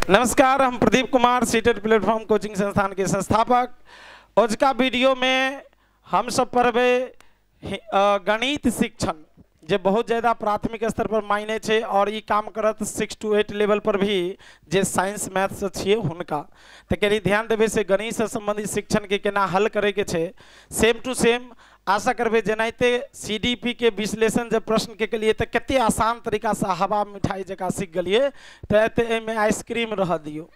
नमस्कार, हम Pradeep Kumar seated platform coaching संस्थान के संस्थापक। आज का वीडियो में हम सब पढ़बे गणित शिक्षण जे बहुत ज़्यादा प्राथमिक स्तर पर मायने छे और ये काम करत 6 to 8 लेवल पर भी जे साइंस मैथ्स छिए हुनका तो कनी ध्यान देवे से गणित से संबंधित शिक्षण के केना हल करे के छे। सेम टू सेम आशा करबे जेनाइते सीडीपी के विश्लेषण जब प्रश्न के लिए तो कते आसान तरीका से हवा मिठाई जका सीख गलिए तो एते में आइसक्रीम रह दियो,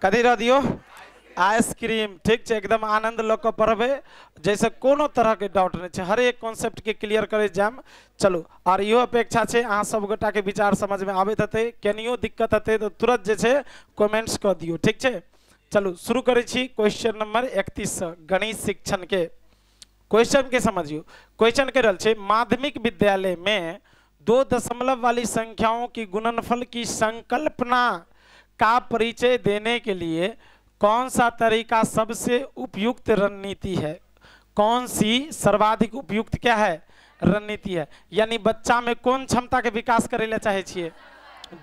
कथी रह दियो, आइसक्रीम। ठीक है, एकदम आनंद लग के पढ़बे जैसे कोनो तरह के डाउट नहीं है, हर एक कॉन्सेप्ट के क्लियर करे जाम। चलो और यो अपेक्षा है अहाँ सब गोटा के विचार समझ में आबे हते, केनियो दिक्कत हते तो तुरंत जैसे कमेंट्स कर दियो। ठीक है, चलो शुरू करे छी क्वेश्चन नंबर 31 गणित शिक्षण के क्वेश्चन के समझियो। क्वेश्चन के रल छे माध्यमिक विद्यालय में 2 दशमलव वाली संख्याओं की गुणनफल की संकल्पना का परिचय देने के लिए कौन सा तरीका सबसे उपयुक्त रणनीति है? कौन सी सर्वाधिक उपयुक्त क्या है रणनीति है? यानी बच्चा में कौन क्षमता के विकास करेला चाहे छिए?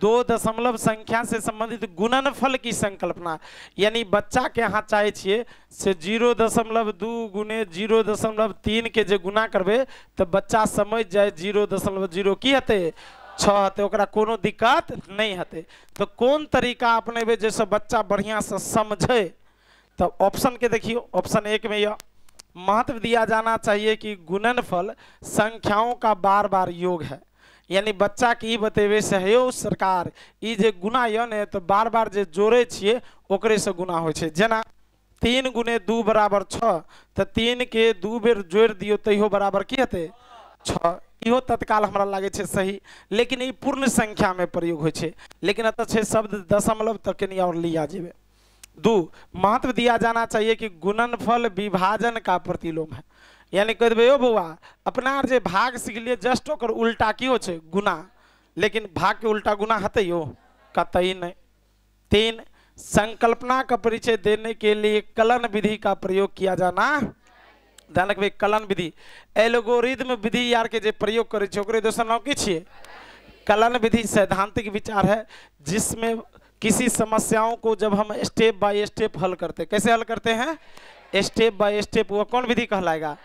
2 दशमलव संख्या से संबंधित गुणनफल की संकल्पना, यानी बच्चा के यहाँ चाहे छिए से 0.2 गुने 0.3 के जे गुना करबे तो बच्चा समझ जाए 0.0 की हते 6 हते, ओकरा कोनो दिक्कत नहीं हते। तो कौन तरीका अपनेबे जैसे बच्चा बढ़िया से समझे? तो ऑप्शन के देखियो, ऑप्शन 1 में यह महत्व दिया जाना चाहिए कि गुणनफल संख्याओं का बार बार योग है, यानी बच्चा की बतेबे सहयोग सरकार ई जे गुना य ने तो बार बार जे जोड़े छिए ओकरे से गुना हो छे। जेना 3 गुने 2 बराबर 6 तो 3 के 2 बेर जोड़ दियो तैयो बराबर की हते 6। इहो तत्काल हमरा लागे छे सही, लेकिन ई पूर्ण संख्या में प्रयोग हो छे, लेकिन अत छे शब्द दशमलव तक के और लिया जेबे। 2 महत्व दिया जाना चाहिए कि गुणनफल विभाजन का प्रतिलोम है, यानी कह देबे ओ बउआ अपना जे भाग सीख लिए जस्ट ओकर उल्टा की हो छे गुना, लेकिन भाग के उल्टा गुना हते यो कतई नहीं। 3 संकल्पना का परिचय देने के लिए कलन विधि का प्रयोग किया जाना, ध्यान रखबे कलन विधि एल्गोरिदम विधि यार के जे प्रयोग करे छे ओकरे दोसर नाम की छिए कलन विधि। सैद्धांतिक विचार है जिसमें किसी समस्याओं को जब हम स्टेप बाय स्टेप हल करते हैं, कैसे हल करते हैं? स्टेप बाय स्टेप, वो कौन विधि कहलाएगा?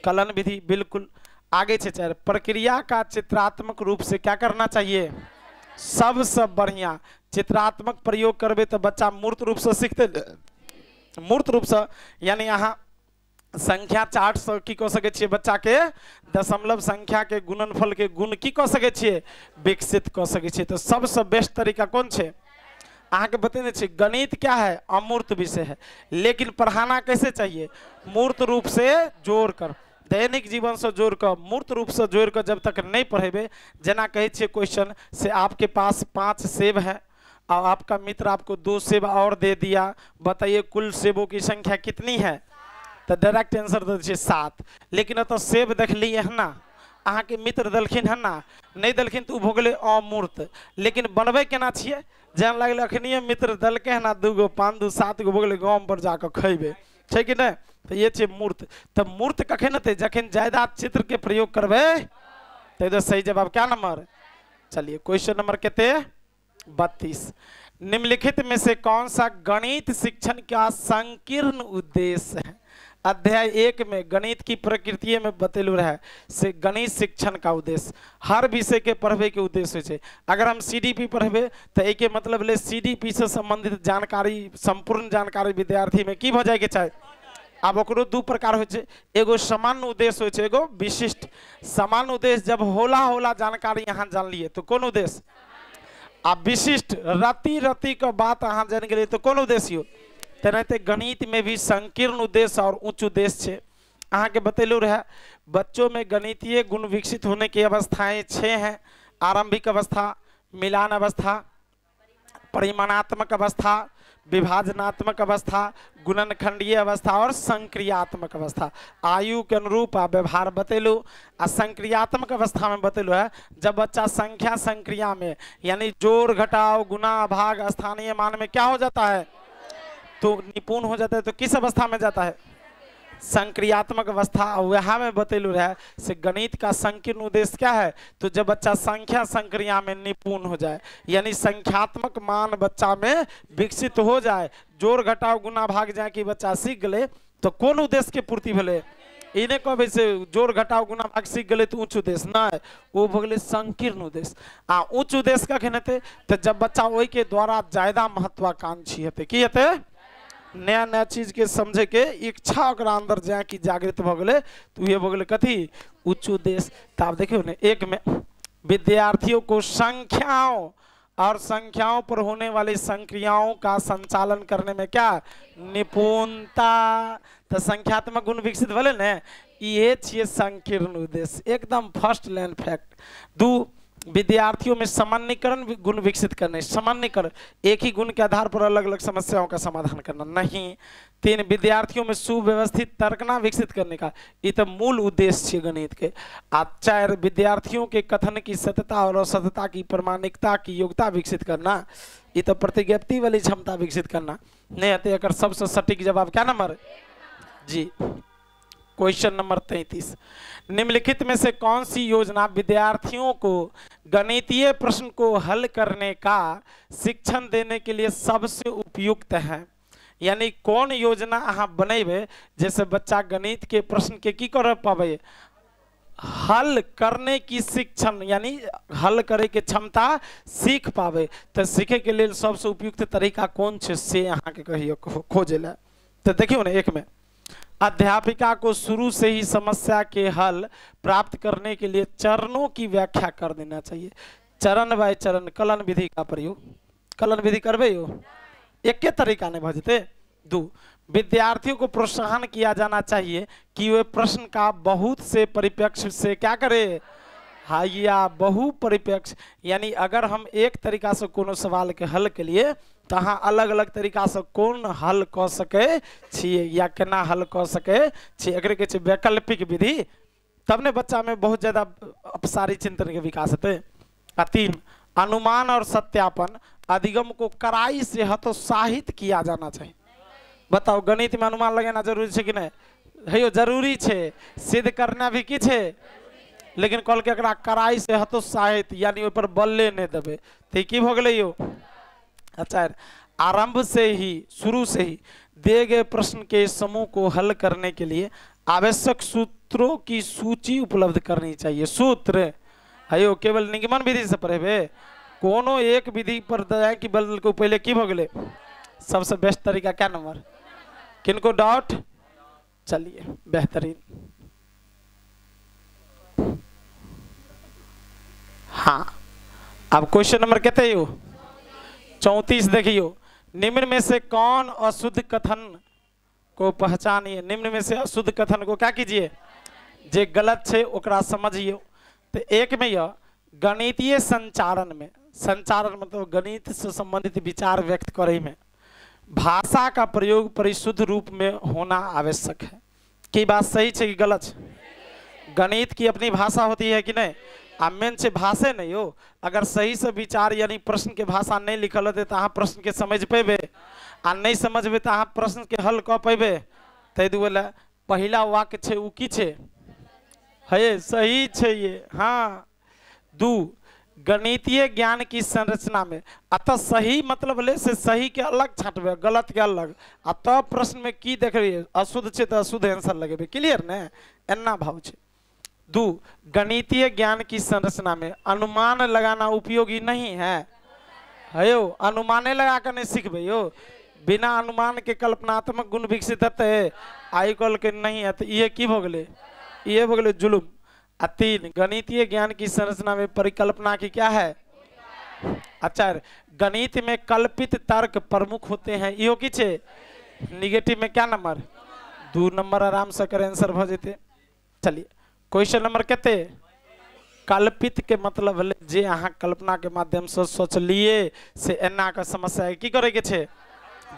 कलन विधि। बिल्कुल आगे छे 4 प्रक्रिया का चित्रात्मक रूप से क्या करना चाहिए? सबसे बढ़िया चित्रात्मक प्रयोग करबे तो बच्चा मूर्त रूप से सीखते, मूर्त रूप से, यानी यहाँ संख्या चार्ट से की कह सके छिए बच्चा के दशमलव संख्या के गुणनफल के गुण की कह सके छिए विकसित कह सके छिए। तो सबसे बेस्ट तरीका कौन छे? आगे के बतेने छे गणित क्या है? अमूर्त विषय है, लेकिन पढ़ाना कैसे चाहिए? मूर्त रूप से जोड़कर, दैनिक जीवन से जोड़कर, मूर्त रूप से जोड़कर जब तक नहीं पढ़ेबे। जना कहे छे क्वेश्चन से आपके पास 5 सेब है और आपका मित्र आपको 2 सेब और दे दिया, बताइए कुल सेबों की संख्या कितनी है? तो डायरेक्ट आंसर दे छे 7, लेकिन तो सेब देख लिए है ना, अहाँ के मित्र दलखिन है ना, नहीं दलखिन तो भ गेलै अमूर्त। लेकिन बनबे केना छिए? जान लगल अखनिए मित्र दलके है ना 2 गो 5 2 7 गो भ गेलै गाम पर जाकर खैबे, छै कि नहीं? तो ये छे मूर्त। तो मूर्त कखन हेतै? जखन ज्यादा चित्र के प्रयोग करबे। तो इधर सही जवाब क्या नंबर? चलिए क्वेश्चन नंबर कितने? 32। निम्नलिखित में से कौन सा गणित शिक्षण का संकीर्ण उद्देश्य है? अध्याय 1 में गणित की प्रकृति में बतेलू रहे से गणित शिक्षण का उद्देश्य हर विषय के पढ़वे के उद्देश्य है। अगर हम सीडीपी पढ़बे तो एक मतलब ले सीडीपी से संबंधित जानकारी, संपूर्ण जानकारी विद्यार्थी में की भ जाए के चाहे। अब ओकरो 2 प्रकार हो छे, एगो सामान्य उद्देश्य हो छे, एगो विशिष्ट। सामान्य उद्देश्य जब होला जानकारी यहाँ जान लिए तो कौन उद्देश्य? आ विशिष्ट रति रति का बात अहाँ जान गए तो कौन उद्देश्य हो? तेनाते गणित में भी संकीर्ण उद्देश्य और उच्च उद्देश्य है। अहाँ के बतेलू रहे बच्चों में गणितीय गुण विकसित होने की अवस्थाएं 6 हैं। आरंभिक अवस्था, मिलान अवस्था, परिमाणात्मक अवस्था, विभाजनात्मक अवस्था, गुणनखंडीय अवस्था और संक्रियात्मक अवस्था। आयु के अनुरूप व्यवहार बतेलू। आ संक्रियात्मक अवस्था में बतेलू है जब बच्चा संख्या संक्रिया में, यानी जोड़ घटाव गुना भाग स्थानीय मान में क्या हो जाता है तो निपुण हो जाता है। तो किस अवस्था में जाता है? संक्रियात्मक अवस्था वह में बतेलू रहे से गणित का संकीर्ण उद्देश्य क्या है, तो जब बच्चा संख्या संक्रिया में निपुण हो जाए, यानी संख्यात्मक मान बच्चा में विकसित हो जाए, जोड़ घटाव गुना भाग जाए कि बच्चा सीख गए, तो कौन उद्देश्य के पूर्ति भले, इन्हें कहे से जोड़ घटाव गुना भाग सीख गए तो उच्च उद्देश्य ना है, वो भगले संकीर्ण उद्देश्य। उच्च उद्देश्य का कहते तो जब बच्चा वही के द्वारा ज्यादा महत्वाकांक्षी हेते की हेते, नया नया चीज के समझे के इच्छा ओकरा अंदर जाए कि जागृत भ गए, तो ये भगले कथी उच्च उद्देश्य। तो आप देखियो ने एक में विद्यार्थियों को संख्याओं और संख्याओं पर होने वाली संक्रियाओं का संचालन करने में क्या निपुणता, तो संख्यात्मक गुण विकसित भले ने, ये छे संकीर्ण उद्देश्य, एकदम फर्स्ट लाइन फैक्ट। 2 विद्यार्थियों में सामान्यकरण गुण विकसित करने, सामान्यकरण एक ही गुण के आधार पर अलग अलग समस्याओं का समाधान करना नहीं। 3 विद्यार्थियों में सुव्यवस्थित तर्कना विकसित करने का, ये तो मूल उद्देश्य है गणित के। 4 विद्यार्थियों के कथन की सत्यता और असत्यता की प्रामाणिकता की योग्यता विकसित करना, ये तो प्रतिज्ञप्ति वाली क्षमता विकसित करना नहीं आते। अगर सबसे सटीक जवाब क्या नंबर जी, क्वेश्चन नंबर 33, निम्नलिखित में से कौन सी योजना विद्यार्थियों को गणितीय प्रश्न को हल करने का शिक्षण देने के लिए सबसे उपयुक्त है, यानी कौन योजना अहाँ बनेबे जैसे बच्चा गणित के प्रश्न के की कर पावे, हल करने की शिक्षण यानी हल करे के क्षमता सीख पावे, तो सीखे के लिए सबसे उपयुक्त तरीका कौन छे से अहाँ के कहियो खोजे ला। तो देखियो ना, एक में अध्यापिका को शुरू से ही समस्या के हल प्राप्त करने के लिए चरणों की व्याख्या कर देना चाहिए, चरण बाय चरण कलन विधि का प्रयोग, कलन विधि करबे यो एक के तरीका नहीं भजते। 2 विद्यार्थियों को प्रोत्साहन किया जाना चाहिए कि वे प्रश्न का बहुत से परिप्रेक्ष्य से क्या करे, हाँ या बहु परिप्रेक्ष्य, यानी अगर हम एक तरीका से कोनो सवाल के हल के लिए तो हाँ अलग अलग तरीका से कौन हल कर सके छिए या केना हल कर सके छिए, एकरे के वैकल्पिक विधि, तब ने बच्चा में बहुत ज्यादा अपसारी चिंतन के विकास होते। 3 अनुमान और सत्यापन अधिगम को कड़ाई से हतोत्साहित किया जाना चाहिए। बताओ गणित में अनुमान लगाना जरूरी है कि नहीं है, यो जरूरी है, सिद्ध करना भी की है, लेकिन कल के कड़ाई से हतोत्साहित यानी पर बल्ले नहीं देवे तो की भ गए यो। अच्छा, आरंभ से ही शुरू से ही दिए गए प्रश्न के समूह को हल करने के लिए आवश्यक सूत्रों की सूची उपलब्ध करनी चाहिए। सूत्र है केवल निगमन विधि से पढ़े, कोनो एक विधि पर दया की बल को पहले की भ गए, सबसे बेस्ट तरीका क्या नंबर, किनको डाउट, चलिए बेहतरीन। हाँ, अब क्वेश्चन नंबर कहते हो 34 देखियो, निम्न में से कौन अशुद्ध कथन को पहचानिए, निम्न में से अशुद्ध कथन को क्या कीजिए, जे गलत है ओकरा समझिए। तो एक में यह गणितीय संचारण में, संचारण मतलब गणित से संबंधित विचार व्यक्त करे में भाषा का प्रयोग परिशुद्ध रूप में होना आवश्यक है। की बात सही है कि गलत है? गणित की अपनी भाषा होती है कि नहीं, मेन से भाषे नहीं हो, अगर सही से विचार यानी प्रश्न के भाषा नहीं लिखल होते तो आप प्रश्न के समझ पेबे, आ नहीं समझबे तो आप प्रश्न के हल कर पेबे। तै दुआरे पहला वाक्य छे उ की छे, है सही छे ये। हाँ, 2 गणितीय ज्ञान की संरचना में, अतः सही मतलब ले से सही के अलग छाटबे, गलत के अलग, तब प्रश्न में की देख रही है अशुद्ध छे तो अशुद्ध आंसर लगेबे, क्लियर ने, एना भाव छे। 2 गणितीय ज्ञान की संरचना में अनुमान लगाना उपयोगी नहीं है, यो अनुमाने लगा कर नहीं सीखबे यो, बिना अनुमान के कल्पनात्मक गुण विकसित होते आई कल के नहीं है, तो ये की भोगले, ये भोगले जुलुम। 3 गणितीय ज्ञान की संरचना में परिकल्पना की क्या है। अच्छा, गणित में कल्पित तर्क प्रमुख होते हैं, यो की छे निगेटिव में क्या नंबर, 2 नंबर आराम से कर आंसर भ जेते। चलिए क्वेश्चन नंबर कहते, कल्पित के मतलब जे अहाँ कल्पना के माध्यम से सोचलिए से एना का समस्या की करे के छे,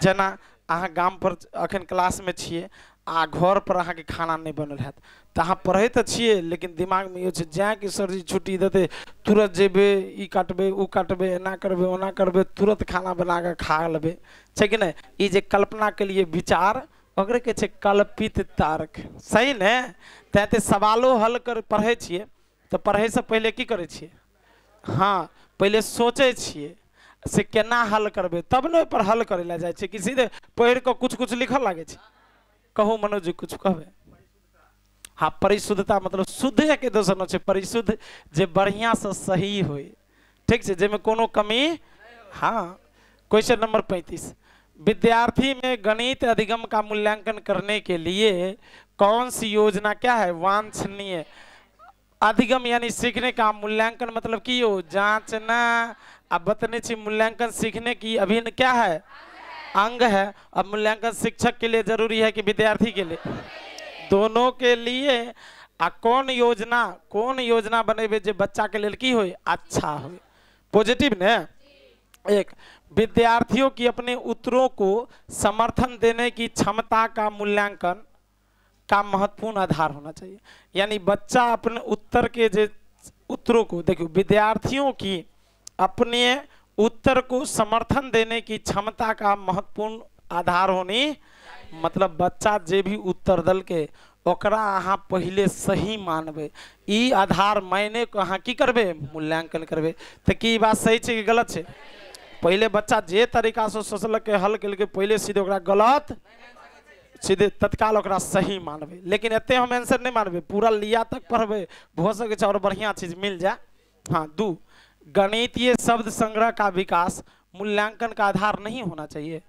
जना अहाँ गाम पर अखन क्लास में छिए आ घर पर अहाँ के खाना नहीं बनल है तो अहाँ पढ़े तो छिए, लेकिन दिमाग में ये जाए कि सर जी छुट्टी देते तुरंत जेबे, ई काटबे उ काटबे, एना करबे ओना करबे, तुरंत खाना बना के खा लेबे, छै कि नहीं। ये जे कल्पना के लिए विचार ओकरे के छे कल्पित तर्क। सही ने? ते सवालों हल कर पढ़े छिए तो पढ़े से पहले की करे छिए? हाँ, पहले सोचे छिए से केना हल करबे, तब ने पर हल करे ला जाए छे कि सीधे पढ़ के कुछ कुछ लिखल लागे छे। कहो मनोज जी कुछ कहबे? हाँ, परिशुद्धता मतलब शुद्ध के दोसर न छे, परिशुद्ध जे बढ़िया से सही होए, ठीक है, जेमे कोनो कमी। हाँ, क्वेश्चन नंबर 35, विद्यार्थी में गणित अधिगम का मूल्यांकन करने के लिए कौन सी योजना क्या है वांछनीय? अधिगम यानी सीखने का, मूल्यांकन मतलब की हो जांचना। अब बतने छी मूल्यांकन सीखने की अभी क्या है? अंग है। अब मूल्यांकन शिक्षक के लिए जरूरी है कि विद्यार्थी के लिए? दोनों के लिए। आ कौन योजना बनेबे जे बच्चा के लिए की होए? अच्छा होए, पॉजिटिव ने। एक, विद्यार्थियों की अपने उत्तरों को समर्थन देने की क्षमता का मूल्यांकन का महत्वपूर्ण आधार होना चाहिए। यानी बच्चा अपने उत्तर के जे उत्तरों को, देखो विद्यार्थियों की अपने उत्तर को समर्थन देने की क्षमता का महत्वपूर्ण आधार होनी, मतलब बच्चा जे भी उत्तर दल के ओकरा अहाँ पहले सही मानबे, ई आधार मायने को अहाँ की करबे? मूल्यांकन करबे। तो की बात सही है कि गलत है? पहले बच्चा जे तरीका से सोचल के हल के पहले सीधे ओकरा गलत, सीधे तत्काल ओकरा सही मानबे। लेकिन एते हम आंसर नहीं मानबे, पूरा लिया तक पढ़बे, हो सके और बढ़िया चीज मिल जाए। हाँ, 2, गणितीय शब्द संग्रह का विकास मूल्यांकन का आधार नहीं होना चाहिए।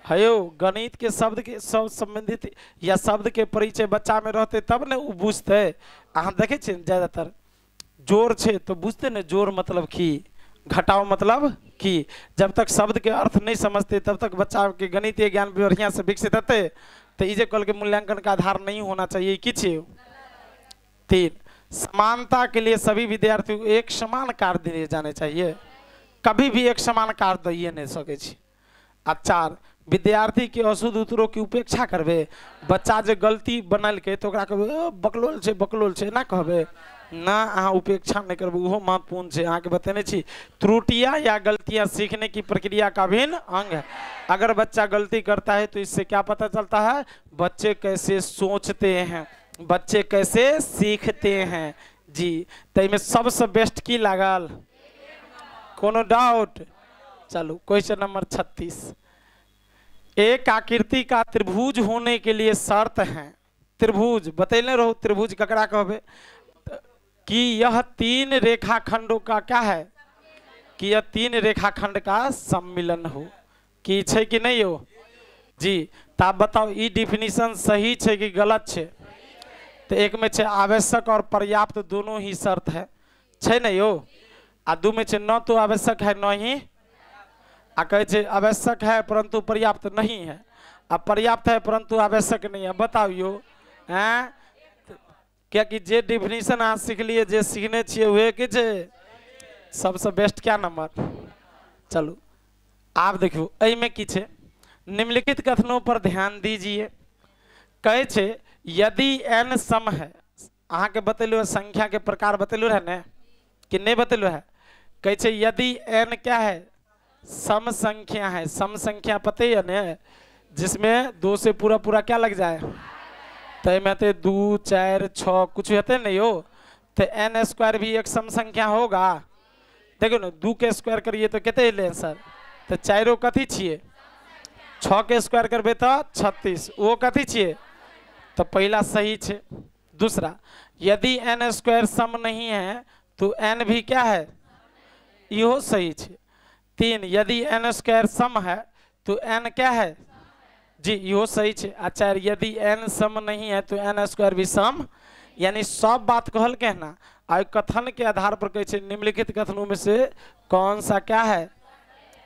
हयो, गणित के शब्द के सब संबंधित या शब्द के परिचय बच्चा में रहते तब ने बुझते। अहाँ देखे छे ज्यादातर जोर छे तो बुझते ने, जोर मतलब की, घटाओ मतलब की। जब तक शब्द के अर्थ नहीं समझते तब तक बच्चा के गणितीय ज्ञान बढ़िया से विकसित होते। तो इजे कल के मूल्यांकन का आधार नहीं होना चाहिए कि 3, समानता के लिए सभी विद्यार्थियों को एक समान कार्य दिए जाने चाहिए। कभी भी एक समान कार्य दिए नहीं सके। 4, विद्यार्थी के अशुद्ध उत्तरों की उपेक्षा करबे। बच्चा जे गलती बनल के तो कहबे बकलोल छे ना कहबे ना, अहाँ उपेक्षा नहीं करबे, वो महत्वपूर्ण है। अहाँ के बतेने छी त्रुटियां या गलतियां सीखने की प्रक्रिया का भिन्न अंग है। अगर बच्चा गलती करता है तो इससे क्या पता चलता है? बच्चे कैसे सोचते हैं, बच्चे कैसे सीखते हैं जी। तो इनमें सबसे बेस्ट की लागल? कोनो डाउट? चलो क्वेश्चन नंबर 36, एक आकृति का त्रिभुज होने के लिए शर्त है। त्रिभुज बतैले रहो, त्रिभुज ककरा कहबे? कि यह 3 रेखाखंडों का क्या है? कि यह 3 रेखाखंड का सम्मिलन हो। कि छे कि नहीं हो जी? तो आप बताओ ई डिफिनीशन सही छे कि गलत छे? तो एक में छे आवश्यक और पर्याप्त दोनों ही शर्त है, छे नहीं हो? आ 2 में छे न तो आवश्यक है न ही, आ कहे छे आवश्यक है परंतु पर्याप्त नहीं है, अब पर्याप्त है परंतु आवश्यक नहीं है। बताओ हैं? क्या कि जे डिफिनीशन आप सीख लिए, जे सीखने छिए हुए कि जे सबसे बेस्ट क्या नंबर? चलो आप देखियो एहि में की छे, निम्नलिखित कथनों पर ध्यान दीजिए। कहे छे यदि n सम है, अहाँ के बतेलू है संख्या के प्रकार बतेलू है ने कि नहीं बतेलू है? कहे छे यदि n क्या है? सम संख्या है। सम संख्या पते है ने, जिसमें 2 से पूरा पूरा क्या लग जाए? तो में 2, 4, 6 कुछ होते नहीं हो। तो n स्क्वायर भी एक सम संख्या होगा। देखो ना, 2 के स्क्वायर करिए तो कितने ले सर? तो 4 कथी छिए? 6 के स्क्वायर करबे तो 36, वो कथी छिए? तो पहला सही छे। दूसरा, यदि n स्क्वायर सम नहीं है तो n भी क्या है? यो सही छे। 3, यदि n स्क्वायर सम है तो n क्या है? जी यो सही छे। 4, यदि n सम नहीं है तो n स्क्वायर भी सम। यानी सब बात कहल के ना, आ कथन के आधार पर कहे निम्नलिखित कथनों में से कौन सा क्या है?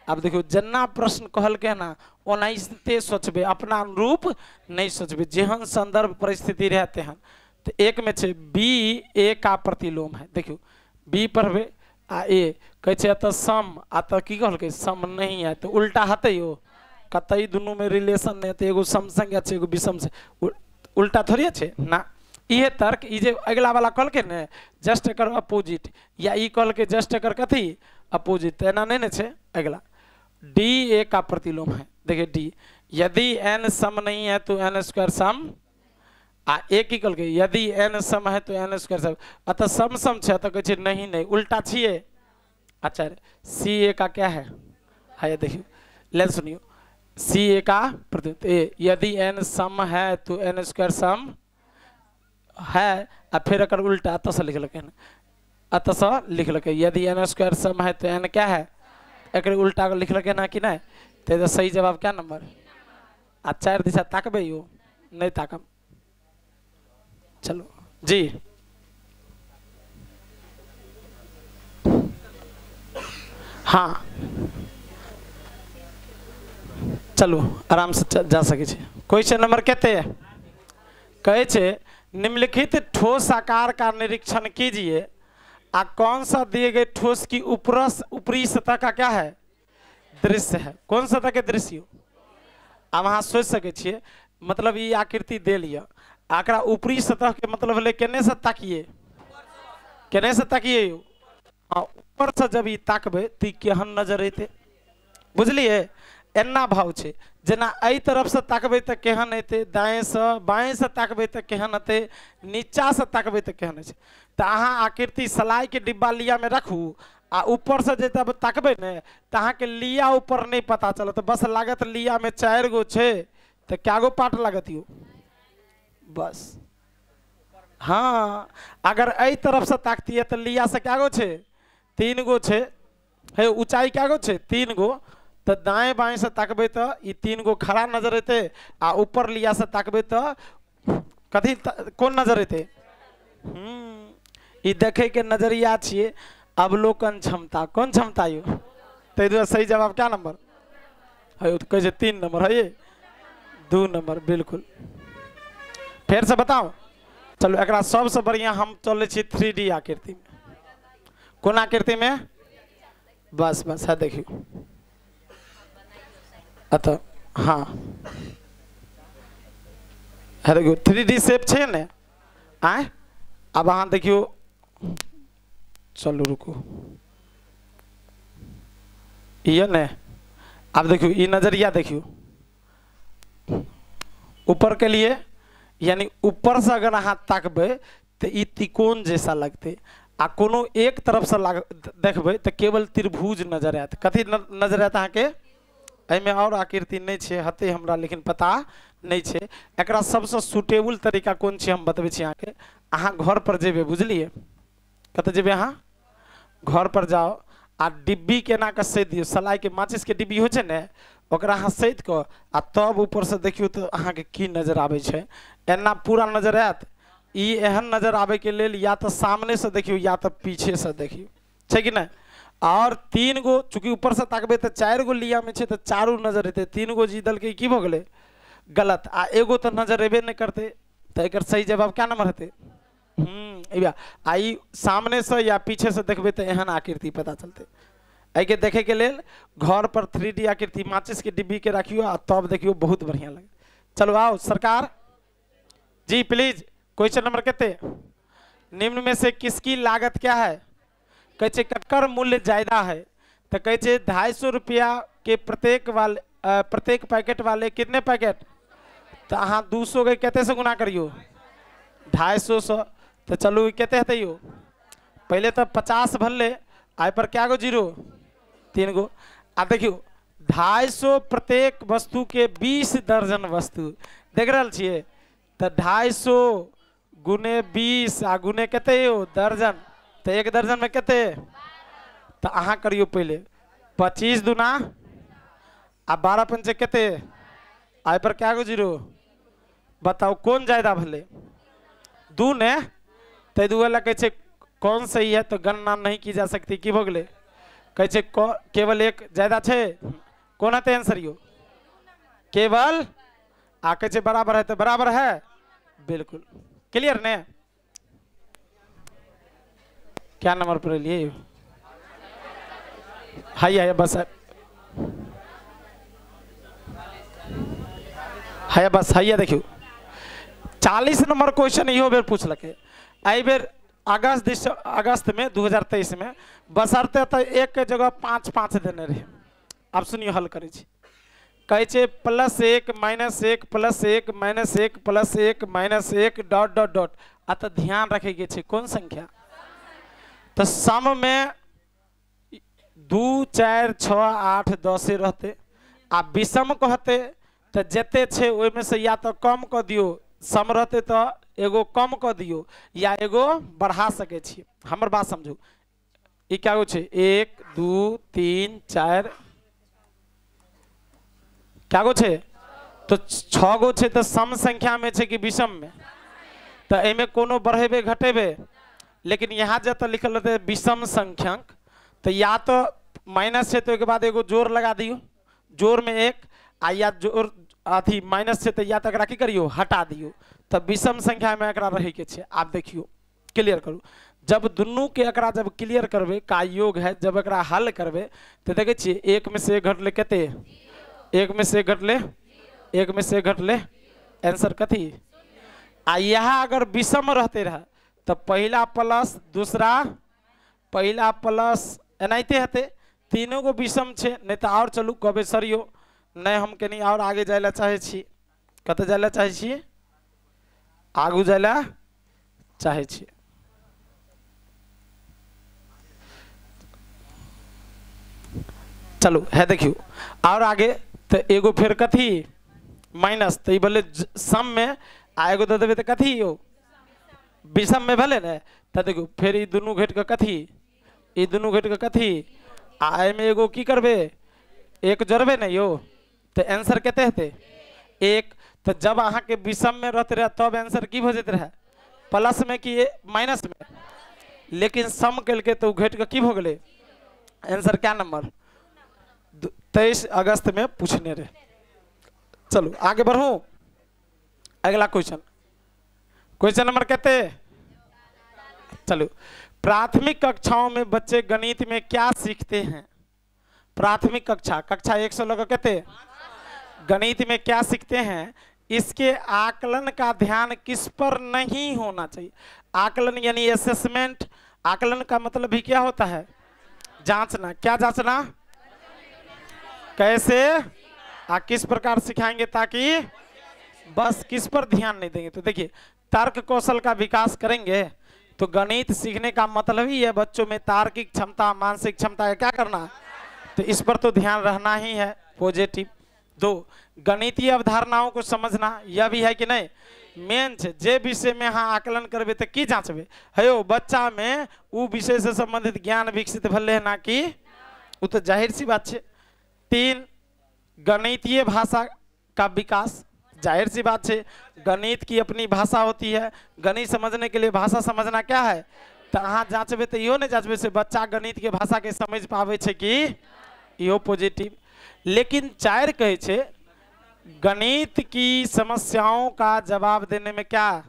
अब देखो जना प्रश्न कहल के ना ओनाइते सोचबे, अपना अनुरूप नहीं सोचबे, जेहन संदर्भ परिस्थिति रहते हैं। तो एक में छे बी ए का प्रतिलोम है। देखियो बी पढ़बे आ ए कहे तो सम, आ तो की कहल के सम नहीं है, तो उल्टा हते हो कतई दोनों में रिलेशन नहीं है। एगो सम संख्या छे एगो विषम से, उल्टा थोड़ी छे ना। ये तर्क ई जे अगला वाला कहल के ने जस्ट एकर अपोजिट, या ई कहल के जस्ट एकर कथी अपोजिट, एना नहीं ने छे। अगला डी ए का प्रतिलोम है। देखिए डी यदि n सम नहीं है तो n स्क्वायर सम आ एक ही कल के यदि n सम है तो n स्क्वायर सम अतः सम सम छे तो कहे नहीं नहीं उल्टा छिए। अच्छा सी ए का क्या है ये देखियो ले सुनियो सी ए का प्रतिनिधित्व ए यदि n सम है तो n स्क्वायर सम है और फिर अगर उल्टा अतः से लिख लके अतः से लिख लके यदि n स्क्वायर सम है तो n क्या है एक उल्टा लिख लके ना कि नहीं तो सही जवाब क्या नंबर आ 4 दिशा ताकबे यो नहीं ताकम। चलो जी हाँ चलो आराम से जा सके छे। क्वेश्चन नंबर कहते हैं कहे छे निम्नलिखित ठोस आकार का निरीक्षण कीजिए आ कौन सा दिए गए ठोस की ऊपरी सतह का क्या है दृश्य है। कौन सतह के दृश्य अब वहां सोच सके छे मतलब ये आकृति दे लिया आकरा ऊपरी सतह के मतलब ले केने से ताकिए केने से ताकिए ऊपर से जब ये ताकबे तो केहन नजर अते बुझलिए एना भाव छे जना एई तरफ से ताकबे तो केहन अते दाएं से बाएं से ताकबे तो केहन अते नीचा से ताकबे तो केहन छे तो अहाँ आकृति सलाई के डिब्बा लिया में रखू आ ऊपर से जब ताकबे ने तो अहाँ के लिया ऊपर नहीं पता चलो तो बस लागत लिया में 4 गो छे तो क्या गो पार्ट लागत यो बस। हाँ अगर एई तरफ से ताकती है तो लिया से क्या गो छे 3 गो छे है ऊंचाई क्या गो छे 3 गो तो दाएं बाएं से ताकबे तो ये 3 गो खड़ा नजर अते आ ऊपर लिया से ताकबे तो कथी कौन नजर अते ये देखे के नजरिया छिए अवलोकन क्षमता। कौन क्षमता यो तो सही जवाब क्या नंबर है तो कहे 3 नंबर है ये 2 नंबर बिल्कुल। फिर से बताओ चलो एक सबसे बढ़िया हम चले 3D आकृति में कौन आकृति में बस बस है देखियो अतः हाँ है देखियो 3D शेप छे ने आए अब अहाँ देखियो चलो रुको ये ने अब देखियो ये नजरिया देखियो ऊपर के लिए यानी ऊपर से अगर अहाँ ताकबे तो ये त्रिकोण जैसा लगते आ कोनो एक तरफ से देखबे तो केवल त्रिभुज नजर आत। कथी नजर आत अहाँ के एमे और आकृति नहीं छे हते हमरा लेकिन पता नहीं छे एकरा सबसे सुटेबल तरीका कौन छे हम बतबे छी अहाँ के। अहाँ घर पर जेबे बुझलिए कत जेबे अहाँ घर पर जाओ आ डिब्बी के ना सैत दियो सलाई के माचिस के डिब्बी हो छे ने ओकरा अहाँ सैत को आ तब ऊपर से देखियो तो अहाँ के की नजर आवे छे एना पूरा नजर आत ई एहन नजर आवे के लेल या तो सामने से देखियो या तो पीछे से देखियो छे कि ना और 3 गो चूंकि ऊपर से ताकबे तो 4 गो लिया में छे तो चारों नजर अते 3 गो जीदल के की भ गेले गलत आ एगो तो नजर एबे नहीं करते तो एकर सही जवाब क्या नंबर हेते आई सामने से या पीछे से देखबे तो एहन आकृति पता चलते आई के देखे के लेल घर पर 3D आकृति माचिस के डिब्बी के रखियो आ तब देखियो बहुत बढ़िया लगे। चलो आओ सरकार जी प्लीज क्वेश्चन नंबर कितने निम्न में से किसकी लागत क्या है कहे कक्कर मूल्य ज्यादा है तो कहे 250 रुपया के प्रत्येक पैकेट वाले कितने पैकेट तो अहाँ 200 के कहते से गुना करियो 250 से तो चलो कहते हैं यो पहले तो 50 भरले आई पर क्या गो 0 3 गो आ देखियो 250 प्रत्येक वस्तु के 20 दर्जन वस्तु देख रहा छे तो 250 गुने 20 आ गुने कहते यो दर्जन तो 1 दर्जन में कहते तो अहाँ करियो पहले 25 दुना आ 12 पंचे कहते आई पर क्या गो 0 बताओ कौन ज्यादा भले 2 ने तो 2 वाला कहे कौन सही है तो गणना नहीं की जा सकती की भोगले कहे केवल 1 ज्यादा छे कौन है आंसर यो केवल आ कहे बराबर है तो बराबर है बिल्कुल क्लियर ने क्या नंबर पर लिए हाय बस है बस है देखियो 40 नंबर क्वेश्चन इहो बेर पूछ लके आई बेर अगस्त में 2023 में बसरते तो एक के जगह 5-5 देने रहे। अब सुनियो हल करे छी कहै छै +1 -1 +1 -1 +1 -1 डॉट डॉट डॉट। आ तो ध्यान रखे के छै कौन संख्या, तो सम में 2 4 6 8 10 रहते, आ विषम कहते तो जते छे ओहि में से या तो कम क दियो, सम रहते तो एगो कम क दियो या एगो बढ़ा सके छी। हमर बात समझू, ये क्या गो छे 1 2 3 4 क्या गो छे, तो 6 गो छे, तो सम संख्या में छे कि विषम में, तो एमे कोनो बढ़ेबे घटेबे, लेकिन यहाँ जब लिखल रहते विषम संख्यक, तो या तो माइनस है तो एक बाद एगो जोर लगा दियो, जोर में 1, आ या जोर अथी माइनस है तो या तक की करियो हटा दियो, तब विषम संख्या में एकरा रहे के छे। आप देखियो क्लियर करू, जब दुनू के एकरा जब क्लियर करबे का योग है, जब एकरा हल करबे तो देखे छिए 1 में से 1 घटले कते, 1 में से 1 घटले 1 में से 1 घटले, आंसर कथी। आ यहाँ अगर विषम रहते रहे तो पहला प्लस दूसरा, पहला प्लस एनाते हते, तीनों को विषम छे, नहीं तो और चलू कबे सरियो नहीं, हम कहीं और आगे जाए चाहे छी, कत जाए चाहे छी, आगू जाए चाहे छी। चलो है देखियो और आगे, तो एगो फिर कथी माइनस, तो ये बोले सम में आ एगो दे देवे तो कथी यो विषम में भले न, तो देखो फिर ये दोनों घट के कथी, ये दोनों घट के कथी, आ में एगो की करबे 1 जोड़बे न यो, तो आंसर केते हेते 1। तो जब अहाँ के विषम में रहते रहे तब आंसर की हो जाते रहे प्लस में कि माइनस में, लेकिन सम कल के तो घट के की हो गए आंसर क्या नंबर 23 अगस्त में पूछने रहे। चलो आगे बढ़ू, अगला क्वेश्चन, क्वेश्चन नंबर कहते, चलो प्राथमिक कक्षाओं में बच्चे गणित में क्या सीखते हैं, प्राथमिक कक्षा कक्षा 116 कहते गणित में क्या सीखते हैं, इसके आकलन का ध्यान किस पर नहीं होना चाहिए। आकलन यानी असेसमेंट, आकलन का मतलब भी क्या होता है जांचना, क्या जांचना, कैसे किस प्रकार सिखाएंगे, ताकि बस किस पर ध्यान नहीं देंगे। तो देखिए तर्क कौशल का विकास करेंगे तो गणित सीखने का मतलब ही है बच्चों में तार्किक क्षमता मानसिक क्षमता का क्या करना, तो इस पर तो ध्यान रहना ही है पॉजिटिव। 2 गणितीय अवधारणाओं को समझना, यह भी है कि नहीं मेन छे, जे विषय में हाँ आकलन करबे तो की जांचबे है बच्चा में वो विषय से संबंधित ज्ञान विकसित भले है ना कि वो तो जाहिर सी बात है। 3 गणितीय भाषा का विकास, जाहिर सी बात है गणित की अपनी भाषा होती है, गणित समझने के लिए भाषा समझना क्या है, तो अहाँ जांचबे तो इहो नहीं जांचबे से बच्चा गणित के भाषा के समझ पावे छे कि इहो पॉजिटिव। लेकिन 4 कहे छे गणित की समस्याओं का जवाब देने में क्या,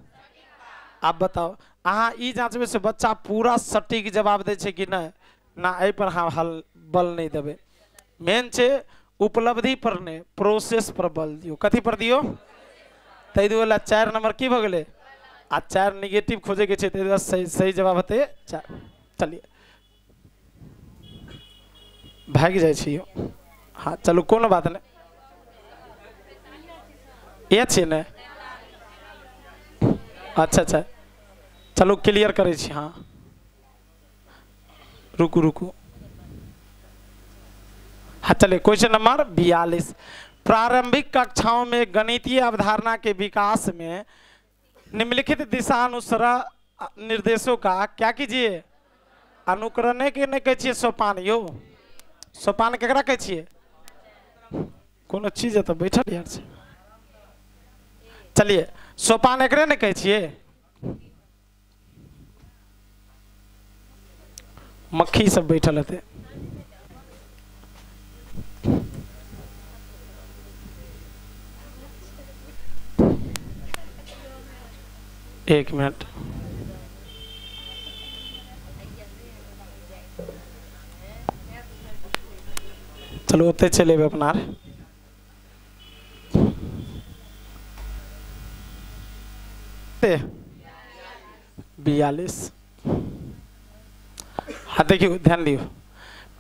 आप बताओ अहाँ ई जांचबे से बच्चा पूरा सटीक जवाब दे छे कि नहीं ना, ए पर हाँ हल बल नहीं देवे। मेन छे उपलब्धि पर ने प्रोसेस पर बल दियो, कथी पर दियो, तै दुआरे 4 नंबर की भ गेले, आ 4 नेगेटिव खोजे के छे, तै दुआरे सही सही जवाब होते 4। चलिए भाग जाए छियो, हाँ चलो कोनो बात नहीं, ये छे ने, अच्छा अच्छा चलो क्लियर करे छी। हाँ रुकू रुकू, हाँ चले क्वेश्चन नंबर 42, प्रारंभिक कक्षाओं में गणितीय अवधारणा के विकास में निम्नलिखित दिशानुसार निर्देशों का क्या कीजिए, अनुकरण के नहीं कहे छिए सोपान, यो सोपान केकरा कहे छिए, कोनो चीज है तो बैठल यार से, चलिए सोपान एकरे नहीं कहे छिए, मक्खी सब बैठल रहते। एक मिनट, चलो उतने चले अपना 42। हाँ देखियो ध्यान दियो,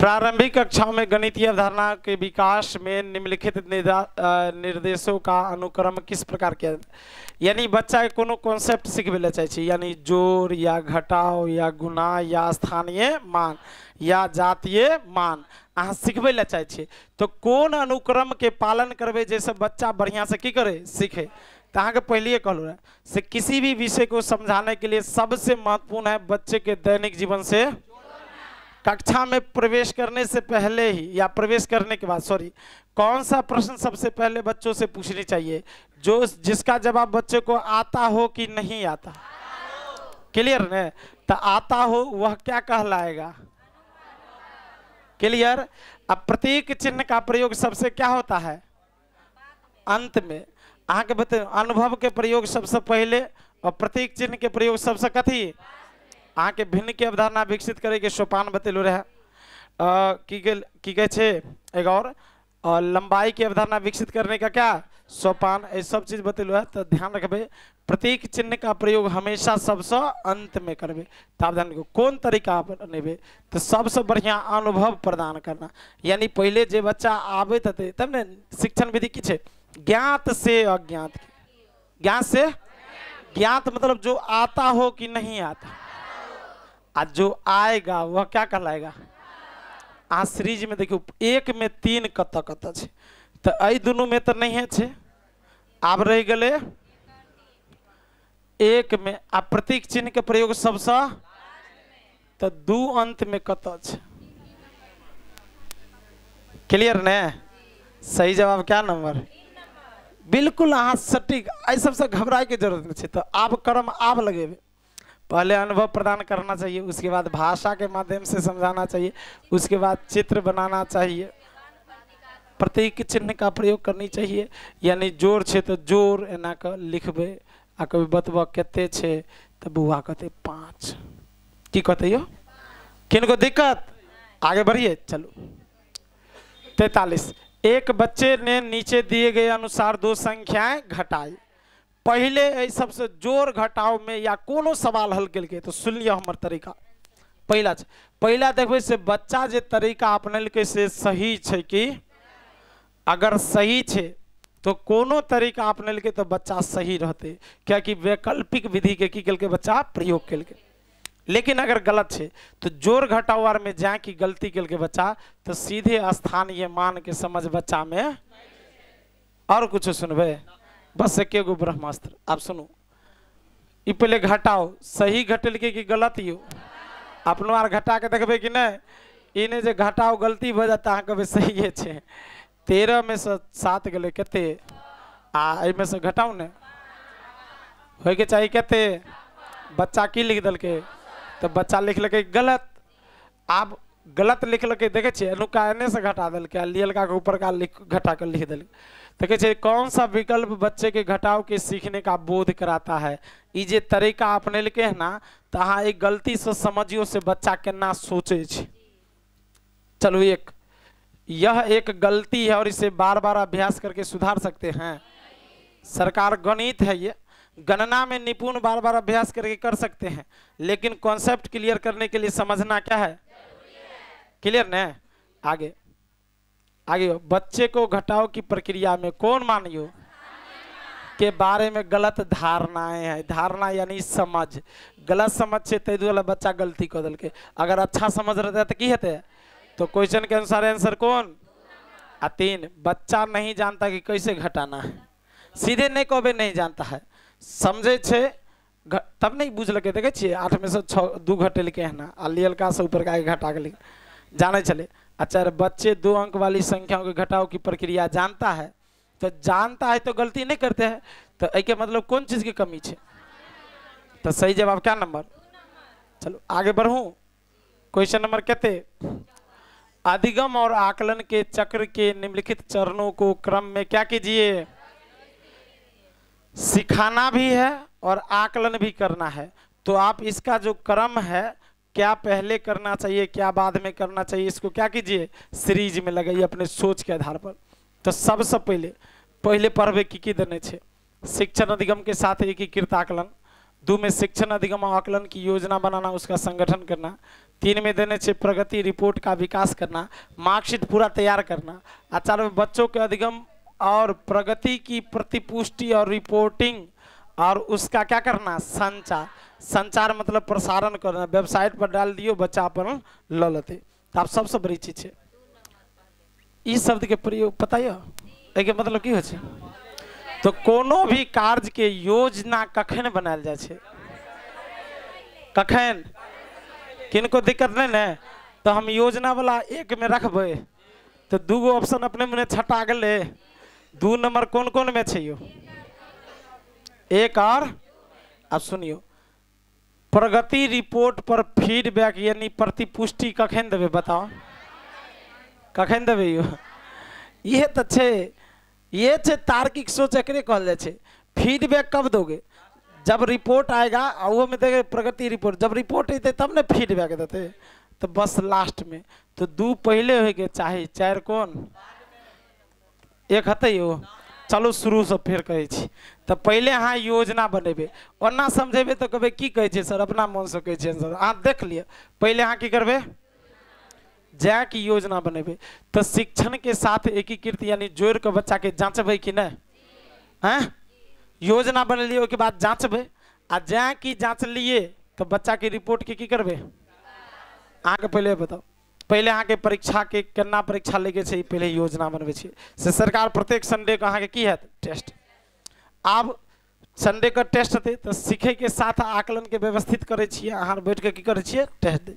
प्रारंभिक कक्षाओं में गणितीय अवधारणा के विकास में निम्नलिखित निर्देशों का अनुक्रम किस प्रकार किया जाता है? यानी बच्चा के कोनो कॉन्सेप्ट सीखबे चाहिए, यानी जोड़ या घटाव या गुणा या स्थानीय मान या जातीय मान अहाँ सीखबे चाहिए, तो कौन अनुक्रम के पालन करबे जैसे बच्चा बढ़िया से की करे सीखे। तो अहाँ के पहले कहलू है से किसी भी विषय को समझाने के लिए सबसे महत्वपूर्ण है बच्चे के दैनिक जीवन से कक्षा में प्रवेश करने से पहले ही या प्रवेश करने के बाद कौन सा प्रश्न सबसे पहले बच्चों से पूछनी चाहिए जो जिसका जवाब बच्चे को आता हो कि नहीं आता। क्लियर ने? तो आता हो वह क्या कहलाएगा? क्लियर। अब प्रतीक चिन्ह का प्रयोग सबसे क्या होता है? अंत में। अहाँ के बता अनुभव के प्रयोग सबसे पहले और प्रतीक चिन्ह के प्रयोग सबसे कथी अहाँ के भिन्न के अवधारणा विकसित करे के सोपान बतेलू रहे की कहे छे एक और लंबाई की अवधारणा विकसित करने का क्या सोपान, ये सब चीज बतेलू है। तो ध्यान रखबे प्रतीक चिन्ह का प्रयोग हमेशा सबसे अंत में करबे। ध्यान को कौन तरीका अपनेबे तो सबसे बढ़िया अनुभव प्रदान करना, यानी पहले जे बच्चा आवे तब ने शिक्षण विधि की छे ज्ञात से अज्ञात। ज्ञात से ज्ञात मतलब जो आता हो कि नहीं आता, आज जो आएगा वह क्या कहलाएगा। आज सीरीज में देखियो एक में तीन कत कत छे तो आई दोनों में तो नहीं है छे, अब रह गए एक में। अब प्रतीक चिन्ह के प्रयोग सबसे तो दू अंत में कत छे। क्लियर ने? सही जवाब क्या नंबर? बिल्कुल अहाँ सटीक। आई सबसे घबराए की जरूरत नहीं है। तो आप कर्म आप लगेबे, पहले अनुभव प्रदान करना चाहिए, उसके बाद भाषा के माध्यम से समझाना चाहिए, उसके बाद चित्र बनाना चाहिए, प्रतीक चिन्ह का प्रयोग करनी चाहिए। यानी जोड़ छे तो जोड़ एना के लिखबे आ कभी बतबा केते छे तो बुआ कहते 5 की कहते यो किनको दिक्कत आगे बढ़िए। चलो 43 एक बच्चे ने नीचे दिए गए अनुसार दो संख्याएं घटाई। पहले सबसे जोड़ घटाव में या कोनो सवाल हल के तो सुन लिया हमर तरीका। पहला देखबे से बच्चा जे तरीका अपने के से सही छे कि अगर सही छे तो कोनो तरीका अपने के तो बच्चा सही रहते, क्या कि वैकल्पिक विधि के की के बच्चा प्रयोग के। लेकिन अगर गलत है तो जोड़ घटाव आर में जाए कि गलती के बच्चा तो सीधे स्थानीय मान के समझ बच्चा में। और कुछ सुनबे बस एक गो ब्रह्मास्त्र आप सुनो। ये पहले घटाओ सही घटल के कि गलत यो अपनो आर घटा के देखबे कि नहीं इन्हें जे घटाओ गलती हो जाता है कभी सही है छे। 13 में से 7 गले केते आ में से घटाओ ने हो के चाहिए केते। बच्चा की लिख दल के तो बच्चा लिख लगे गलत। आप गलत लिख लगे देखे छे अनुका एने से घटा दल के लियल का ऊपर का घटा कर लिख दल। देखे छे कौन सा विकल्प बच्चे के घटाव के सीखने का बोध कराता है। ये जे तरीका अपने के है ना तो हाँ एक गलती से समझियो से बच्चा केना सोचे छे। चलो यह एक गलती है और इसे बार बार अभ्यास करके सुधार सकते हैं। सरकार गणित है ये गणना में निपुण बार बार अभ्यास करके कर सकते हैं, लेकिन कॉन्सेप्ट क्लियर करने के लिए समझना क्या है क्लियर ने। आगे आगे बच्चे को घटाव की प्रक्रिया में कौन मानियो के बारे में गलत धारणाएं हैं। धारणा यानी समझ गलत समझ से तय वाला बच्चा गलती कर दल के। अगर अच्छा समझ रहे तो की हेते तो क्वेश्चन के अनुसार आंसर कौन 3। बच्चा नहीं जानता कि कैसे घटाना है, सीधे नहीं कहबे नहीं जानता है समझे छे तब नहीं बुझ लगे। देखे छे 8 में से 2 घटे लिखे है ना लियल का से ऊपर का घटा के जाने चले। अच्छा बच्चे 2 अंक वाली संख्याओं के घटाव की प्रक्रिया जानता है तो जानता है तो गलती नहीं करते हैं, तो एक मतलब कौन चीज की कमी है। तो सही जवाब क्या नंबर। चलो आगे बढ़ूं। क्वेश्चन नंबर कहते अधिगम और आकलन के चक्र के निम्नलिखित चरणों को क्रम में क्या कीजिए सिखाना भी है और आकलन भी करना है। तो आप इसका जो क्रम है क्या पहले करना चाहिए क्या बाद में करना चाहिए इसको क्या कीजिए सीरीज में लगाइए अपने सोच के आधार पर। तो सबसे पहले पढ़वे की देने छे शिक्षण अधिगम के साथ एकीकृत आकलन 2 में शिक्षण अधिगम आकलन की योजना बनाना, उसका संगठन करना। 3 में देने चाहिए प्रगति रिपोर्ट का विकास करना, मार्कशीट पूरा तैयार करना। और 4 में बच्चों के अधिगम और प्रगति की प्रतिपुष्टि और रिपोर्टिंग और उसका क्या करना, संचार। संचार मतलब प्रसारण करना, वेबसाइट पर डाल दियो बच्चा अपन ल लेते। तो आप सबसे बड़ी चीज है इस शब्द के प्रयोग पता है के मतलब की हो छे? तो कोनो भी कार्य के योजना कखन बनायल जाए छे? कखन? किनको दिक्कत नहीं ना? तो हम योजना वाला 1 में रखबे तो 2 गो ऑप्शन अपने मुने छटा गए। 2 नंबर कौन कौन में छे? 1 और अब सुनियो, प्रगति रिपोर्ट पर फीडबैक यानी प्रतिपुष्टि कखन देवे बताओ? कखन देवे यो? ये तो छे, ये छे तार्किक सोच एकरे कहल जाए छे। फीडबैक कब दोगे? जब रिपोर्ट आएगा और वो में देखे प्रगति रिपोर्ट, जब रिपोर्ट आते तब ना फीडबैक देते। तो बस लास्ट में तो 2 पहले हो गए चाहे 4 कौन 1 हते यो। चलो शुरू से फिर कहे छी तो पहले अहाँ योजना बनेबे, ओना समझेबे तो कहबे की कहे छे सर, अपना मन से कहे छे सर। अहाँ देख लिया पहले अहाँ की करबे, जा की योजना बनेबे। तो शिक्षण के साथ एकीकृत यानी जोड़ के बच्चा के जांचबे कि नहीं? हैं योजना बन लिए के बाद जांचबे, आ जा की जांच लिए तो बच्चा की रिपोर्ट के की करबे? अहाँ के पहले बताओ, पहले अहाँ के परीक्षा के केना परीक्षा लेके छे पहले योजना बनबे छे। से सरकार प्रत्येक संडे को अहाँ के की है टेस्ट। अब संडे का टेस्ट होते तो सीखे के साथ आकलन के व्यवस्थित करे छिए। अहाँ बैठ के की करे छिए? Test they.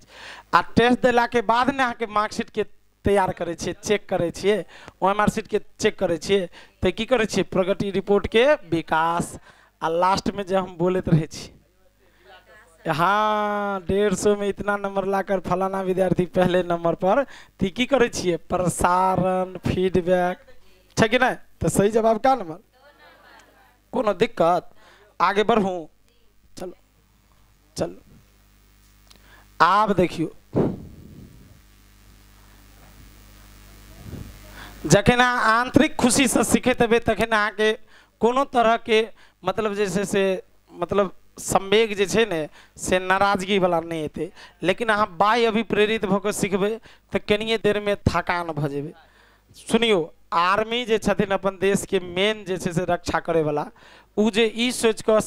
आ टेस्ट देला के बाद ने अहाँ के मार्कशीट के तैयार करे छिए, चेक करे छिए। ओ मार्कशीट के चेक करे छिए तो की करे छिए? प्रगति रिपोर्ट के विकास। आ लास्ट में जो हम बोलते रहे छी, हाँ 150 में इतना नंबर लाकर फलाना विद्यार्थी पहले नंबर पर, तो की करे छिए? प्रसारण फीडबैक, है कि नहीं? तो सही जवाब का नंबर? कोनो दिक्कत? आगे बढ़ूं? चलो चलो आप देखियो, जखन आंतरिक खुशी से सीखे तबे तखन अहाँ के कोनो तरह के मतलब जैसे से मतलब संवेग जे छे ने से नाराजगी वाला नहीं हेते। लेकिन अहाँ बाह्य अभिप्रेरित भऽ के सीखबे तो कनिए देर में थकान भ जेबे। सुनियो, आर्मी जे छथिन अपन देश के मेन जे छे से रक्षा करे वाला, उ जे ई सोच के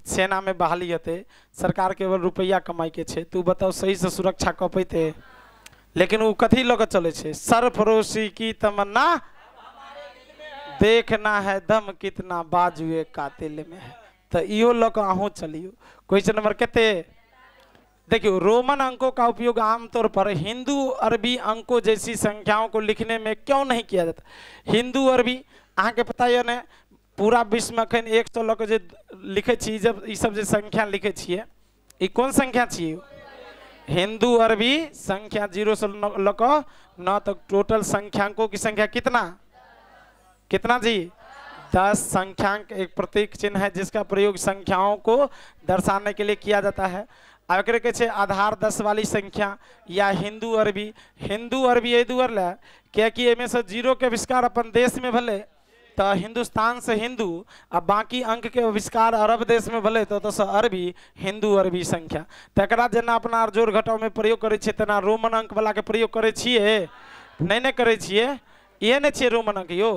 सेना में बहाली हेते सरकार केवल रुपया कमाई के छे, तू बताओ सही से सुरक्षा कऽ पैते? लेकिन वो कथी लऽ के चले छे? सरफरोशी की तमन्ना, देखना है दम कितना बाजुए कातिल में है। तो इहो लऽ के अहूँ चलियो। क्वेश्चन नंबर कितने? देखियो, रोमन अंकों का उपयोग आमतौर पर हिंदू अरबी अंकों जैसी संख्याओं को लिखने में क्यों नहीं किया जाता? हिंदू अरबी अहाँ के पता है ने पूरा विश्व में अखन 100 लऽ के जे लिखे छी, जब ई सब जे संख्या लिखे छिए, ई कौन संख्या छिए? हिंदू अरबी संख्या 0 से लऽ के 9 तक टोटल संख्यांकों की संख्या कितना? कितना जी? 10 संख्यांक एक प्रतीक चिन्ह है जिसका प्रयोग संख्याओं को दर्शाने के लिए किया जाता है। अगर के आधार 10 वाली संख्या या हिंदू अरबी, हिंदू अरबी ये दुआर ला क्योंकि एमे से 0 के आविष्कार अपन देश में भले तो हिंदुस्तान से हिंदू, अब बाकी अंक के आविष्कार अरब देश में भले तो अरबी, हिंदू अरबी संख्या। तकरा जेना अपना जोड़ घटाव में प्रयोग करे छिए तना रोमन अंक वाला के प्रयोग करे छिए? नहीं करे छिए? ये नहीं छिए रोमन अंक यो?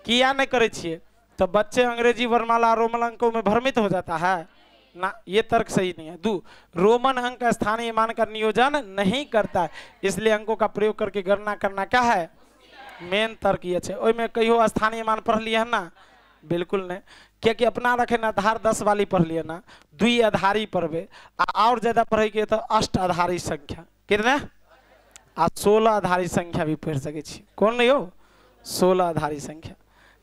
किया नहीं करे छिए? तो बच्चे अंग्रेजी वर्णमाला रोमन अंकों में भ्रमित हो जाता है ना, ये तर्क सही नहीं है। 2, रोमन अंक स्थानीय मान का नियोजन नहीं करता है, इसलिए अंकों का प्रयोग करके गणना करना क्या है? मेन तर्क ये है। में कहियो स्थानीय मान पढ़ लिए है ना? बिल्कुल नहीं, क्योंकि अपना रखे ना आधार 10 वाली पढ़ लिए ना, 2 आधारी पढ़बे और ज्यादा पढ़े के तो अष्ट आधारी संख्या कितने? 16 आधारी संख्या भी पढ़ सके छी। कौन नहीं हो? 16 आधारी संख्या।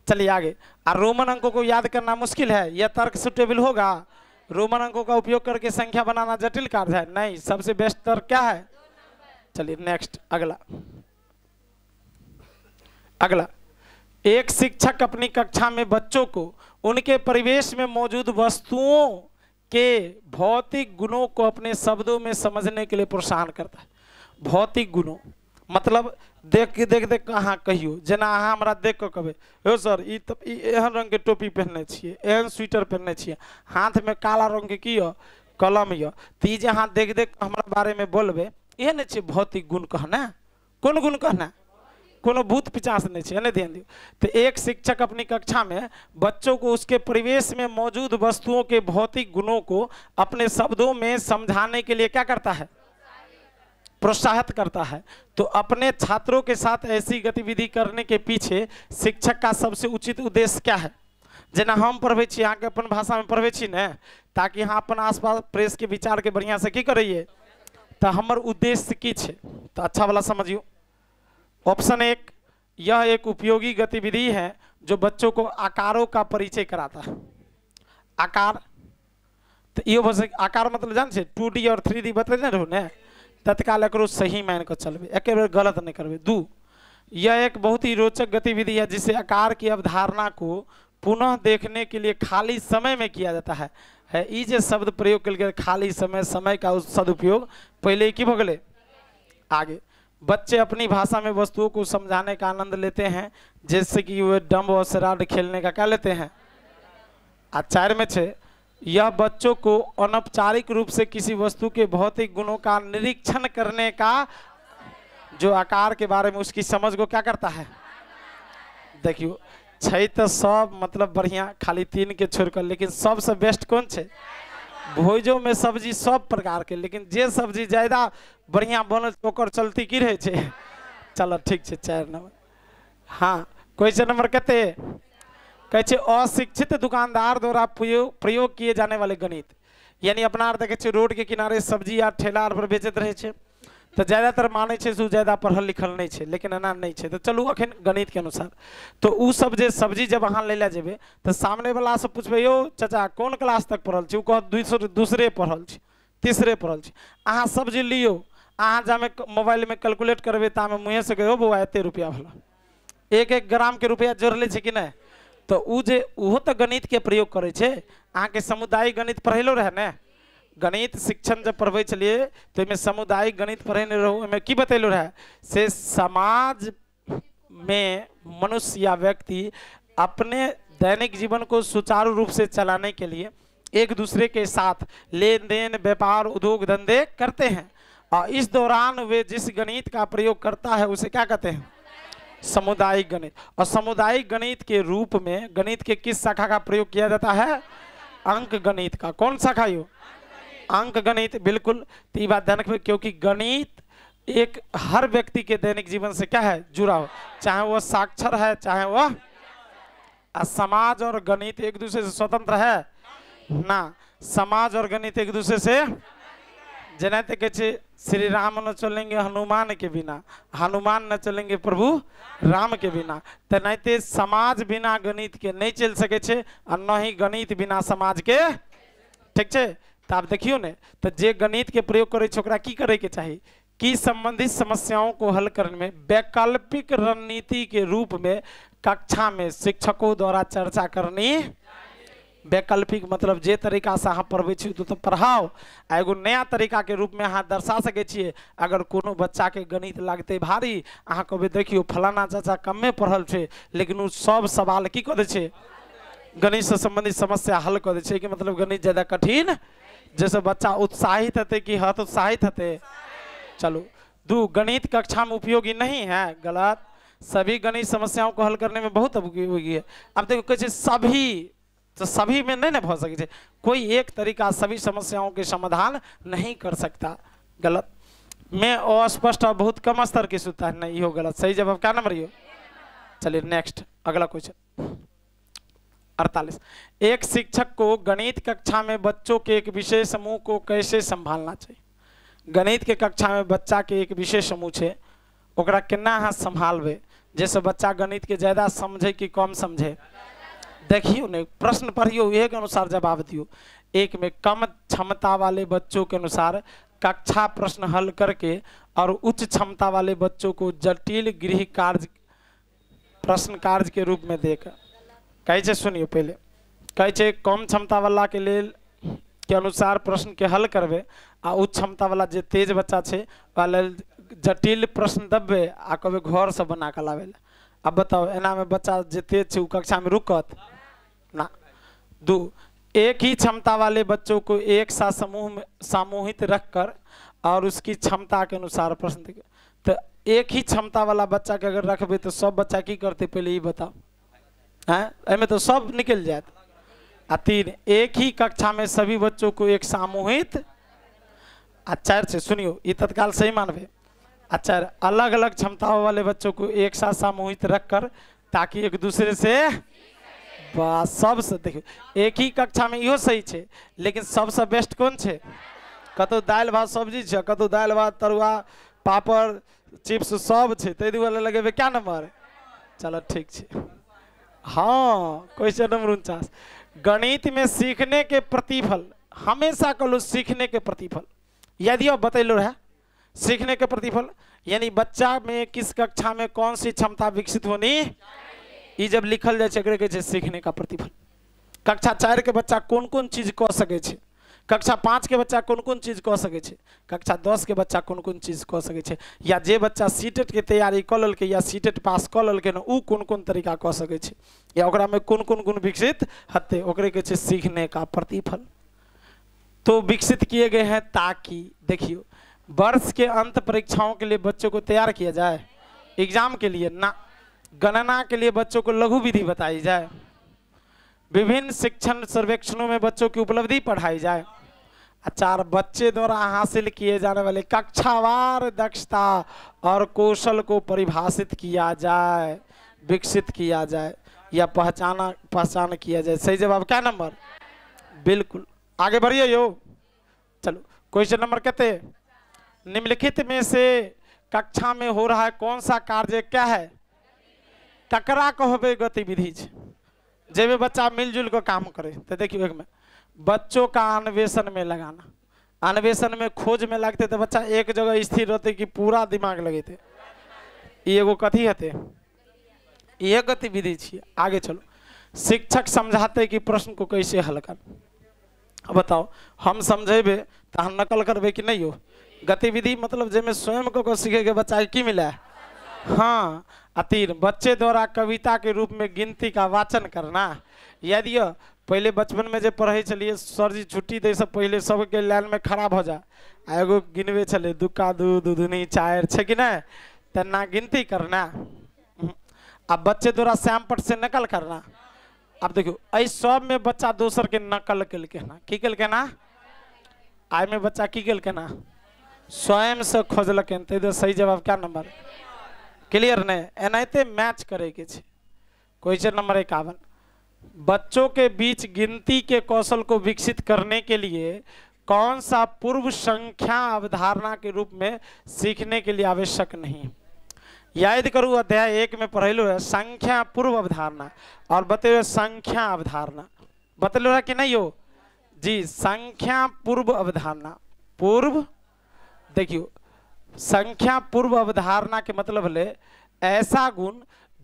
चलिए आगे। और रोमन अंकों को याद करना मुश्किल है, यह तर्क सुटेबल होगा? रोमन अंकों का उपयोग करके संख्या बनाना जटिल कार्य है? नहीं, सबसे बेस्ट तर्क क्या है? चलिए नेक्स्ट, अगला। एक शिक्षक अपनी कक्षा में बच्चों को उनके परिवेश में मौजूद वस्तुओं के भौतिक गुणों को अपने शब्दों में समझने के लिए प्रोत्साहन करता है। भौतिक गुणों मतलब देख के देख देख अहाँ कहियो जेना अहाँ हमरा देख के कहबै हो सर ई तऽ एहन रंग के टोपी पहनने छियै, एहन स्वेटर पहनने छियै, हाथ में काला रंग के की य कलम य, तऽ ई जे अहाँ देख देख हमरा बारे में बोलबै इहे ने छै भौतिक गुण कहना। कोन गुण कहना? कोनो भूत पिचास नहीं है। नहीं ध्यान दियो। तो एक शिक्षक अपनी कक्षा में बच्चों को उसके परिवेश में मौजूद वस्तुओं के भौतिक गुणों को अपने शब्दों में समझाने के लिए क्या करता है? प्रोत्साहित करता है। तो अपने छात्रों के साथ ऐसी गतिविधि करने के पीछे शिक्षक का सबसे उचित उद्देश्य क्या है? जेना हम पढ़े छी यहाँ के अपन भाषा में पढ़े छी ने, ताकि यहाँ अपन आसपास प्रेस के विचार के बढ़िया से की करिए, तो हमर उद्देश्य की छे? तो अच्छा वाला समझियो। ऑप्शन एक, यह एक उपयोगी गतिविधि है जो बच्चों को आकारों का परिचय कराता है। आकार तो ये आकार मतलब जान छे 2D और 3D बतले रहो ने, तत्काल एक सही मान कर चलबे, एक बार गलत नहीं करबे। 2, यह एक बहुत ही रोचक गतिविधि है जिसे आकार की अवधारणा को पुनः देखने के लिए खाली समय में किया जाता है। ई जे शब्द प्रयोग करके खाली समय, समय का सदुपयोग पहले की भगले आगे। बच्चे अपनी भाषा में वस्तुओं को समझाने का आनंद लेते हैं, जैसे कि वे डम्ब और शराड खेलने का क्या लेते हैं। 4 में छे, यह बच्चों को अनौपचारिक रूप से किसी वस्तु के भौतिक गुणों का निरीक्षण करने का, जो आकार के बारे में उसकी समझ को क्या करता है। देखियो छै तो सब मतलब बढ़िया, खाली 3 के छोड़कर, लेकिन सबसे बेस्ट कौन छे? भोजों में सब्जी सब प्रकार के, लेकिन जे सब्जी ज्यादा बढ़िया बनल ओकर चलती की रहे छे। चलो ठीक छे 4 नंबर। हाँ, क्वेश्चन नंबर कते कहे छे अशिक्षित दुकानदार द्वारा प्रयोग किए जाने वाले गणित, यानी अपना आर देखे छे रोड के किनारे सब्जी या ठेला पर बेचत रहे छे, तो ज्यादातर माने छे सु ज्यादा पढ़ल लिखल नहीं छे, लेकिन एना नहीं छे। तो चलू अखन गणित के अनुसार तो उ सब जे सब्जी जब अहाँ ले जेबे तो सामने वाला से पूछबे यो चाचा कौन क्लास तक पढ़ल छी, उ कह दूसरे पढ़ल छी, तीसरे पढ़ल छी। अहाँ सब्जी लियो, अहाँ जामे मोबाइल में कैलकुलेट करबे तामे मुँहे से कहो बौआ एते रुपया भला, 1-1 ग्राम के रुपया जोड़ ले छे कि नहीं। तो उ जे उहो तो गणित के प्रयोग करे छे। अहाँ के सामुदायिक गणित पढ़ेलो रहे ने, गणित शिक्षण जब पढ़े चलिए तो में सामुदायिक गणित पढ़े रहो, में की बतेलो रहे से समाज में मनुष्य या व्यक्ति अपने दैनिक जीवन को सुचारू रूप से चलाने के लिए एक दूसरे के साथ लेन देन, व्यापार, उद्योग धंधे करते हैं, और इस दौरान वे जिस गणित का प्रयोग करता है उसे क्या कहते हैं? सामुदायिक गणित। और सामुदायिक गणित के रूप में गणित के किस शाखा का प्रयोग किया जाता है? अंक गणित का। कौन शाखा यो? अंक गणित। बिल्कुल, तो ये बात ध्यान रखिए, क्योंकि गणित एक हर व्यक्ति के दैनिक जीवन से क्या है? जुड़ा हो, चाहे वह साक्षर है चाहे वह। समाज और गणित एक दूसरे से स्वतंत्र है ना, समाज और गणित एक दूसरे से, जनाते कहे श्री राम न चलेंगे हनुमान के बिना, हनुमान न चलेंगे प्रभु राम के बिना। तो नहीं समाज बिना गणित के नहीं चल सके छे, और न ही गणित बिना समाज के। ठीक है, तो आप देखियो ने, तो जे गणित के प्रयोग करे ओकरा की करे के चाहिए कि संबंधित समस्याओं को हल करने में वैकल्पिक रणनीति के रूप में कक्षा में शिक्षकों द्वारा चर्चा करनी। वैकल्पिक मतलब जे तरीका से अहाँ पढ़बे छी तो पढ़ाओ, एगो नया तरीका के रूप में अहाँ दर्शा सके छिए। अगर कोनो बच्चा के गणित लागते भारी, अहाँ कहबे देखियो फलाना चाचा कमे पढ़ल छे, लेकिन उ सब सवाल की कह दे छे, गणित से संबंधित समस्या हल कर दे छे, कि मतलब गणित ज्यादा कठिन, जैसे बच्चा उत्साहित हते कि हतोत्साहित हते। चलो 2, गणित कक्षा में उपयोगी नहीं है, गलत। सभी गणित समस्याओं को हल करने में बहुत उपयोगी है। अब देखो कैसे सभी, तो सभी में नहीं ना हो सके, कोई एक तरीका सभी समस्याओं के समाधान नहीं कर सकता, गलत। मैं अस्पष्ट और बहुत कम स्तर की सूचना है, नहीं हो, गलत। सही जवाब क्या नंबर यो? चलिए नेक्स्ट, अगला क्वेश्चन 48। एक शिक्षक को गणित कक्षा में बच्चों के एक विशेष समूह को कैसे संभालना चाहिए? गणित के कक्षा में बच्चा के एक विशेष समूह है, ओकरा केना अहाँ संभालबे, जैसे बच्चा गणित के ज्यादा समझे कि कम समझे। देखियो ने, प्रश्न पढ़ियो, एक अनुसार जवाब दियो। एक में कम क्षमता वाले बच्चों के अनुसार कक्षा प्रश्न हल करके, और उच्च क्षमता वाले बच्चों को जटिल गृह कार्य प्रश्न कार्य के रूप में देकर। कहे सुनियो, पहले कहे कम क्षमता वाला के लेल के अनुसार प्रश्न के हल करबे, आ उच्च क्षमता वाला जे तेज बच्चा छे वाला जटिल प्रश्न दबे आ कभी घर से बना के लावे। अब बताओ एना में बच्चा जेते छे कक्षा में रुकत ना। 2, एक ही क्षमता वाले बच्चों को एक साथ समूह में सामूहित रखकर और उसकी क्षमता के अनुसार प्रश्न देंगे। तो एक ही क्षमता वाला बच्चा के अगर रखबे तो सब बच्चा की करते पहले ही बताओ हैं, एमे तो सब निकल जाए। 3, एक ही कक्षा में सभी बच्चों को एक सामूहित। 4 से सुनियो ये तत्काल सही मानवे। 4, अलग अलग क्षमताओं वाले बच्चों को एक साथ सामूहित रखकर ताकि एक दूसरे से बस सबसे देखियो एक ही कक्षा में इहो सही छे, लेकिन सबसे बेस्ट कौन छे? कतो दाल भात सब्जी छे, कतो दाल भात तरुआ पापड़ चिप्स सब छे, तै दुआरे लगेबे क्या नंबर? चलो ठीक छे। हाँ, क्वेश्चन नंबर 49, गणित में सीखने के प्रतिफल हमेशा कहलो सीखने के प्रतिफल। यदि अब बतैलो रहा सीखने के प्रतिफल यानी बच्चा में किस कक्षा में कौन सी क्षमता विकसित होनी, ये जब लिखल जाए छे सीखने का प्रतिफल। कक्षा 4 के बच्चा कौन कौन चीज कह सके छे, कक्षा 5 के बच्चा कौन कौन चीज कह सके छे, कक्षा 10 के बच्चा कौन कौन चीज कह सके छे, या जे बच्चा सीटेट के तैयारी कर ललके या सीटेट पास कर ललके न उ कौन कौन तरीका कह सके छे, या ओकरा में कौन कौन गुण विकसित हते, ओकरे के छे सीखने का प्रतिफल। तो विकसित किए गए हैं ताकि देखियो वर्ष के अंत परीक्षाओं के लिए बच्चों को तैयार किया जाए, एग्जाम के लिए ना, गणना के लिए बच्चों को लघु विधि बताई जाए, विभिन्न शिक्षण सर्वेक्षणों में बच्चों की उपलब्धि पढ़ाई जाए। 4, बच्चे द्वारा हासिल किए जाने वाले कक्षावार दक्षता और कौशल को परिभाषित किया जाए, विकसित किया जाए या पहचान किया जाए। सही जवाब क्या नंबर? बिल्कुल। आगे बढ़िए यो। चलो क्वेश्चन नंबर कहते निम्नलिखित में से कक्षा में हो रहा है कौन सा कार्य क्या है? ककरा कहबे गतिविधि जेबे बच्चा मिलजुल कर काम करे। तो देखियो एक में बच्चों का अन्वेषण में लगाना, अन्वेषण में खोज में लगते तो बच्चा एक जगह स्थिर रहते कि पूरा दिमाग लगे थे, एगो कथी हते ये गतिविधि छे। आगे चलो शिक्षक समझाते कि प्रश्न को कैसे हल कर। बताओ हम समझेबे तो हम नकल करबे कि नहीं हो। गतिविधि मतलब जेमे स्वयं को सीखे के बच्चा की मिला है। हाँ। 3, बच्चे द्वारा कविता के रूप में गिनती का वाचन करना। यदि पहले बचपन में जो पढ़े चलिए सर जी छुट्टी दे से पहले सबके लाइन में खड़ा हो जा एगो गिनवे चले 2 का 2 2 दूनी 4 छे कि नहीं, तना गिनती करना। अब बच्चे द्वारा श्यामपट से नकल करना। अब देखो आई सब में बच्चा दोसर के नकल कल के ना की कल के ना, आई में बच्चा की कल के ना स्वयं से खोजल के। तो सही जवाब क्या नंबर? क्लियर नहीं? एनाते मैच करे के छे। क्वेश्चन नंबर 51, बच्चों के बीच गिनती के कौशल को विकसित करने के लिए कौन सा पूर्व संख्या अवधारणा के रूप में सीखने के लिए आवश्यक नहीं? याद करूँ अध्याय 1 में पढ़ेलो है संख्या पूर्व अवधारणा और बतेलो संख्या अवधारणा। बतेलो है कि नहीं हो जी? संख्या पूर्व अवधारणा। पूर्व देखियो संख्या पूर्व अवधारणा के मतलब ले ऐसा गुण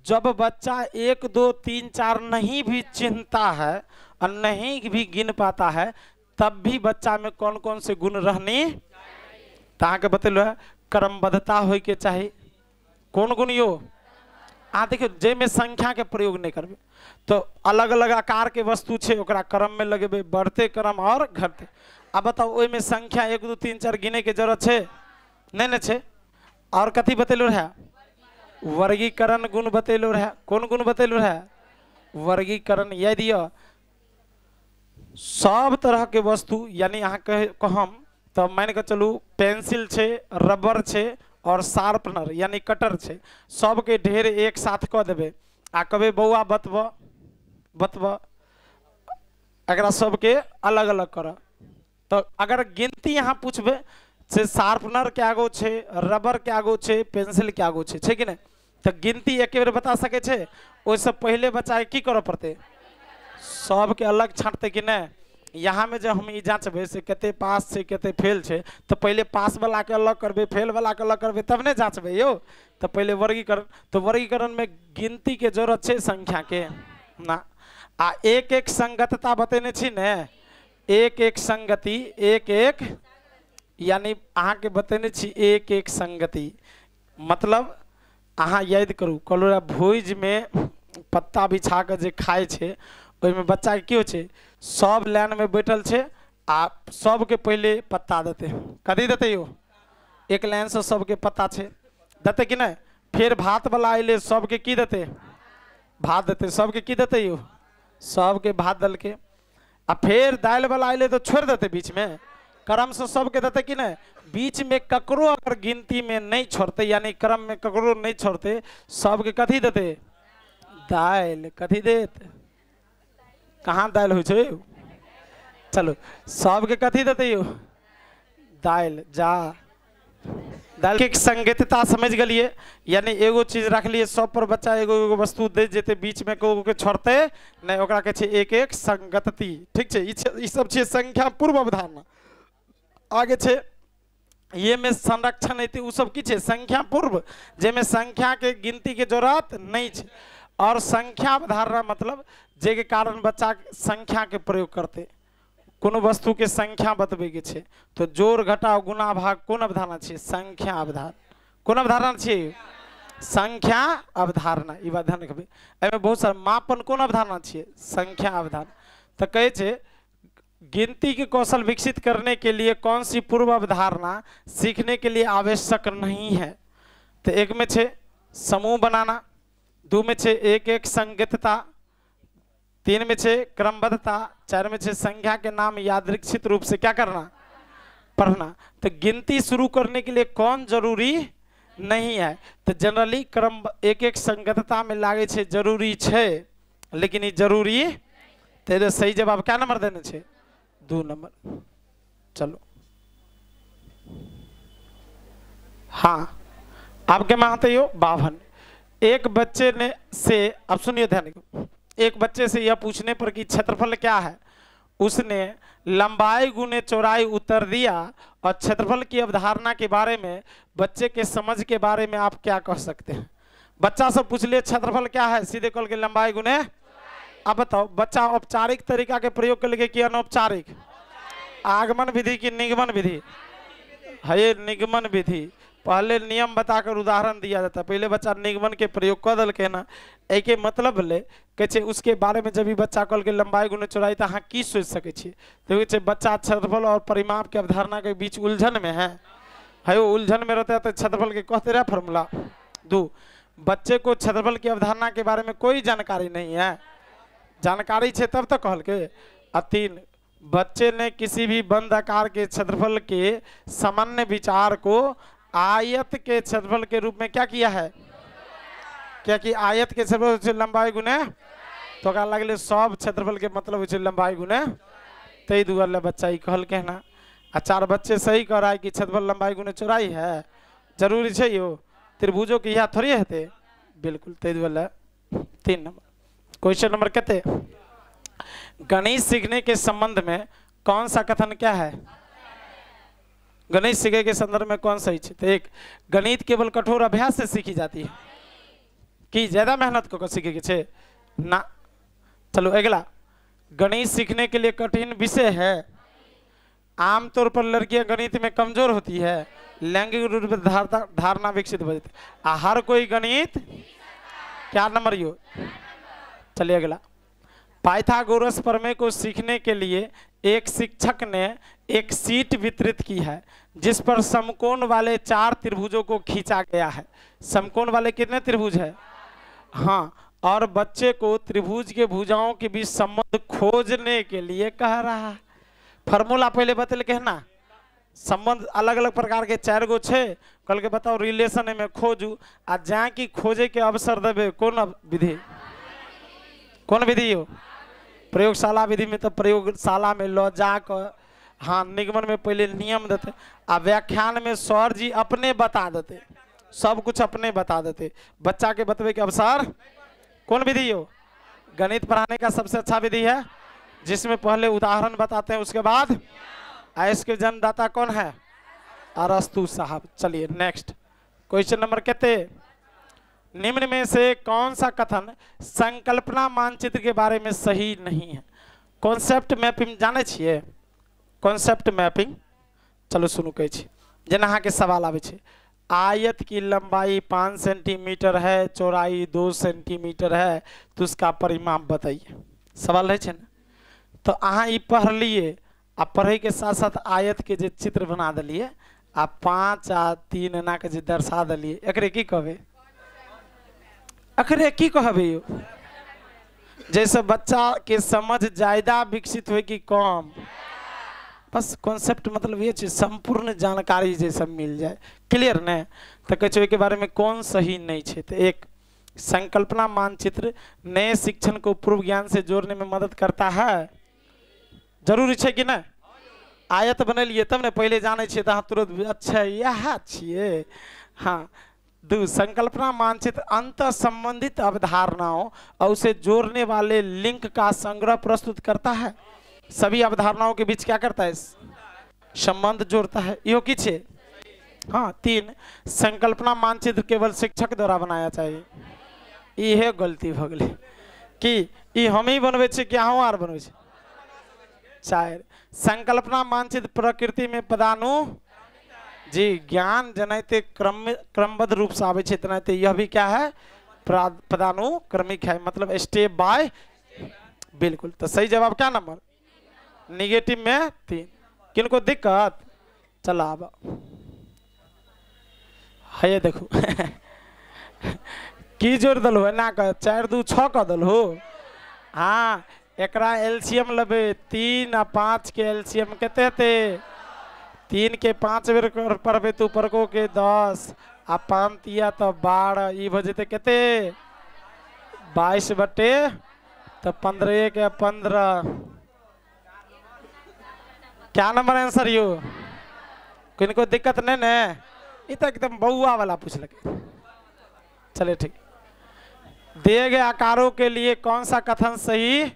जब बच्चा 1 2 3 4 नहीं भी चिन्हता है और नहीं भी गिन पाता है तब भी बच्चा में कौन कौन से गुण रहने ताकि के बतेलो है क्रमबद्धता हो के चाहिए। कौन गुण यो? देखियो जे में संख्या के प्रयोग नहीं करबे तो अलग अलग आकार के वस्तु छे ओकरा क्रम में लगेबे, बढ़ते क्रम और घटते। अब बताओ ओई में संख्या 1 2 3 4 गिने के जरूरत छे नहीं न छे। और कथी बतेलो रहा? वर्गीकरण गुण बतेलो रहा। कौन गुण बतेलो रहा? वर्गीकरण। यदि सब तरह के वस्तु यानी यहाँ कहम तो मान के चलू पेंसिल छे, रबर छे और शार्पनर यानी कटर छे, सबके ढेर एक साथ क देबे आ कबे बौआ बतब अगरा सबके अलग अलग कर। तो अगर गिनती यहाँ पूछबे से शार्पनर के आगो छे, रबर के आगो छे, पेंसिल के आगो छे कि नहीं, तो गिनती एक बेर बता सके छे। ओइसे पहले बच्चा की करे पड़ते सबके अलग छांटते कि नहीं। यहाँ में जब हम जांचबे से कते पास से कते फेल छे तो पहले पास वाला के अलग करबे, फेल वाला के अलग करबे तब नहीं जांचबे यो। तो पहले वर्गीकरण, तो वर्गीकरण में गिनती के जरूरत छे संख्या के ना। आ एक एक संगतता बतेने छी ने, एक एक संगति, एक एक यानी अहाँ के बतेने छी एक एक संगति, मतलब अहाँ याद करू कलोरा भोज में पत्ता बिछा के जे खाए छे ओहिमे बच्चा के की हो छे, सब लाइन में बैठल छे आ सबके पहले पत्ता देते, कथी देते यो, एक लाइन से सबके पत्ता छे देते कि नहीं, फिर भात वाला अले सबके की देते, भात देते, सबके की देते यो, सबके भात दल के, आ फिर दाल वाला अले तो छोड़ देते बीच में, क्रम से सबके देते कि नहीं, बीच में ककरो अगर गिनती में नहीं छोड़ते यानी क्रम में ककरो नहीं छोड़ते सबके कथी देते, दाल, कथी देते, कहाँ दाल हो छे, चलो सबके कथी देते यो, दाल, जा दाल के संगतता समझ गलिए, यानी एगो चीज रख लिए सब पर बच्चा एगो एगो वस्तु दे जेते बीच में को के छोड़ते नहीं, ओकरा के छे एक एक संगतति, ठीक छे, ई सब छे संख्या पूर्व अवधारणा। आगे छे ये में संरक्षण हेतु उ सब की छे, संख्या पूर्व, जेमे संख्या के गिनती के जरूरत नहीं छे, और संख्या अवधारणा मतलब जे के कारण बच्चा संख्या के प्रयोग करते, कोनो वस्तु के संख्या बतबे के छे तो जोड़ घटाव गुना भाग कोन अवधारणा छे, संख्या अवधारणा, कोन अवधारणा छे, संख्या अवधारणा, ई बात ध्यान रखबे। एमे बहुत सारा मापन कोन अवधारणा छे, संख्या अवधारणा। तो कहे छे गिनती के कौशल विकसित करने के लिए कौन सी पूर्व अवधारणा सीखने के लिए आवश्यक नहीं है, तो एक में छे समूह बनाना, दो में छे एक एक संगतता, तीन में छे क्रमबद्धता, चार में छे संख्या के नाम यादृच्छिक रूप से क्या करना, पढ़ना। तो गिनती शुरू करने के लिए कौन जरूरी नहीं है, तो जनरली क्रम एक एक संगतता में लागे छे जरूरी छे, लेकिन ये जरूरी, तेरे सही जवाब क्या नंबर देने छे, 2 नंबर। चलो हाँ आपके मानते हो 52। एक बच्चे ने से, अब सुनिए ध्यान, एक बच्चे से यह पूछने पर कि क्षेत्रफल क्या है, उसने लंबाई गुने चौड़ाई उत्तर दिया, और क्षेत्रफल की अवधारणा के बारे में बच्चे के समझ के बारे में आप क्या कह सकते हैं। बच्चा से पूछ लिए क्षेत्रफल क्या है, सीधे कल के लंबाई गुने, अब बताओ बच्चा औपचारिक तरीका के प्रयोग कर लेके कि अनौपचारिक, आगमन विधि की निगमन विधि है, निगमन विधि, पहले नियम बताकर उदाहरण दिया जाता, पहले बच्चा निगमन के प्रयोग कर दल के ना, एक मतलब ले कहे उसके बारे में जब भी बच्चा कल के लंबाई गुने चौड़ाई तो अहाँ की सोच सके छी, तो बच्चा क्षेत्रफल और परिमाप के अवधारणा के बीच उलझन में है वो उलझन में रहता है, तो क्षेत्रफल के कहते रहे फॉर्मूला। 2 बच्चे को क्षेत्रफल की अवधारणा के बारे में कोई जानकारी नहीं है, जानकारी छे तब तो कहल के। 3 बच्चे ने किसी भी बंद आकार के क्षेत्रफल के सामान्य विचार को आयत के क्षेत्रफल के रूप में क्या किया है, क्या कि आयत के क्षेत्रफल लंबाई गुने, तो क्या लगले सब क्षेत्रफल के मतलब लंबाई गुने, तई दुआरे बच्चा ही कहल के ना। 4 बच्चे सही कह रहा है कि क्षेत्रफल लंबाई गुने चौड़ाई है, जरूरी है यो, त्रिभुजों की यह थोड़ी है, बिल्कुल तई दुआरे 3 नंबर। क्वेश्चन नंबर कहते, गणित सीखने के संबंध में कौन सा कथन क्या है, गणित सीखे के संदर्भ में कौन सही है। तो 1 गणित केवल कठोर अभ्यास से सीखी जाती है, कि ज्यादा मेहनत को सीखे के छे ना। चलो अगला, गणित सीखने के लिए कठिन विषय है, आमतौर पर लड़कियां गणित में कमजोर होती है, लैंगिक रूप से धारणा विकसित हो जाती है, हर कोई गणित क्या नंबर यो। चलिए अगला, पाइथागोरस प्रमेय को सीखने के लिए एक शिक्षक ने एक शीट वितरित की है जिस पर समकोण वाले 4 त्रिभुजों को खींचा गया है। समकोण वाले कितने त्रिभुज है, हाँ, और बच्चे को त्रिभुज के भुजाओं के बीच संबंध खोजने के लिए कह रहा है। फॉर्मूला पहले बतल के है ना, संबंध अलग अलग प्रकार के 4 गो छे, कल के बताओ रिलेशन में खोजू, आ जहाँ की खोजे के अवसर देवे कौन विधि, कौन विधि हो, प्रयोगशाला विधि में। तो प्रयोगशाला में लो जाकर, हाँ, निगमन में पहले नियम देते, आ व्याख्यान में सर जी अपने बता देते, सब कुछ अपने बता देते, बच्चा के बतवे के अवसर, कौन विधि हो, गणित पढ़ाने का सबसे अच्छा विधि है, जिसमें पहले उदाहरण बताते हैं, उसके बाद इसके जन्मदाता कौन है, अरस्तु साहब। चलिए नेक्स्ट क्वेश्चन नंबर कहते, निम्न में से कौन सा कथन संकल्पना मानचित्र के बारे में सही नहीं है। कॉन्सेप्ट मैपिंग जाने छिए, कॉन्सेप्ट मैपिंग चलो सुनू कहै छी, जेना अहाँके सवाल आबै छै, आयत की लंबाई 5 सेंटीमीटर है, चौड़ाई 2 सेंटीमीटर है, तो उसका परिमाप बताइए। सवाल है ना, तो अहाँ ई पढ़लिए आ पढ़े के साथ साथ आयत के जे चित्र बना दिलिए आ 5 आ 3 एना के जे दर्शा दिलिए, एकरे की कहबे? अखरे की कहबे यो? जैसे बच्चा के समझ ज्यादा विकसित हो कि कम, बस कॉन्सेप्ट मतलब ये चीज संपूर्ण जानकारी जैसे मिल जाए, क्लियर ने? तो कहे के बारे में कौन सही नहीं है। तो एक संकल्पना मानचित्र नए शिक्षण को पूर्व ज्ञान से जोड़ने में मदद करता है, जरूरी है कि ना? आयत बनलिए तब ने पहले जाने छे तो तुरंत अच्छा यह छिए। हाँ, दो संकल्पना मानचित्र अंत संबंधित अवधारणाओं और उसे जोड़ने वाले लिंक का संग्रह प्रस्तुत करता है। सभी अवधारणाओं के बीच क्या करता है? संबंध जोड़ता है। यो किछ है? हाँ। 3 संकल्पना मानचित्र केवल शिक्षक द्वारा बनाया चाहिए। यह गलती भ गई कि ई हम ही बनबे छे कि अहूँ आर बनबे छे? 4 संकल्पना मानचित्र प्रकृति में पदानु जी ज्ञान जनाते क्रमबद्ध रूप से आवे छे, तनाते यह भी क्या है? पदानुक्रमिक है, मतलब स्टेप बाय। बिल्कुल। तो सही जवाब क्या नंबर? निगेटिव में 3। किनको दिक्कत? चला अब है देखो की जोड़ दल हो ना का 4 2 6 का दल हो। हाँ, एकरा एलसीएम लबे 3 आ 5 के एलसीएम केते हेते? 3 के 5 बेर पढ़बे तो ऊपर को के 10 आ 5 तिया तो 12, ई भ जेते केते? 22 बटे तो 15 के 15। क्या नंबर आंसर यो? किनको दिक्कत नहीं ने? ये तो एकदम बउआ वाला पूछ लगे। चले ठीक। दिए गए आकारों के लिए कौन सा कथन सही?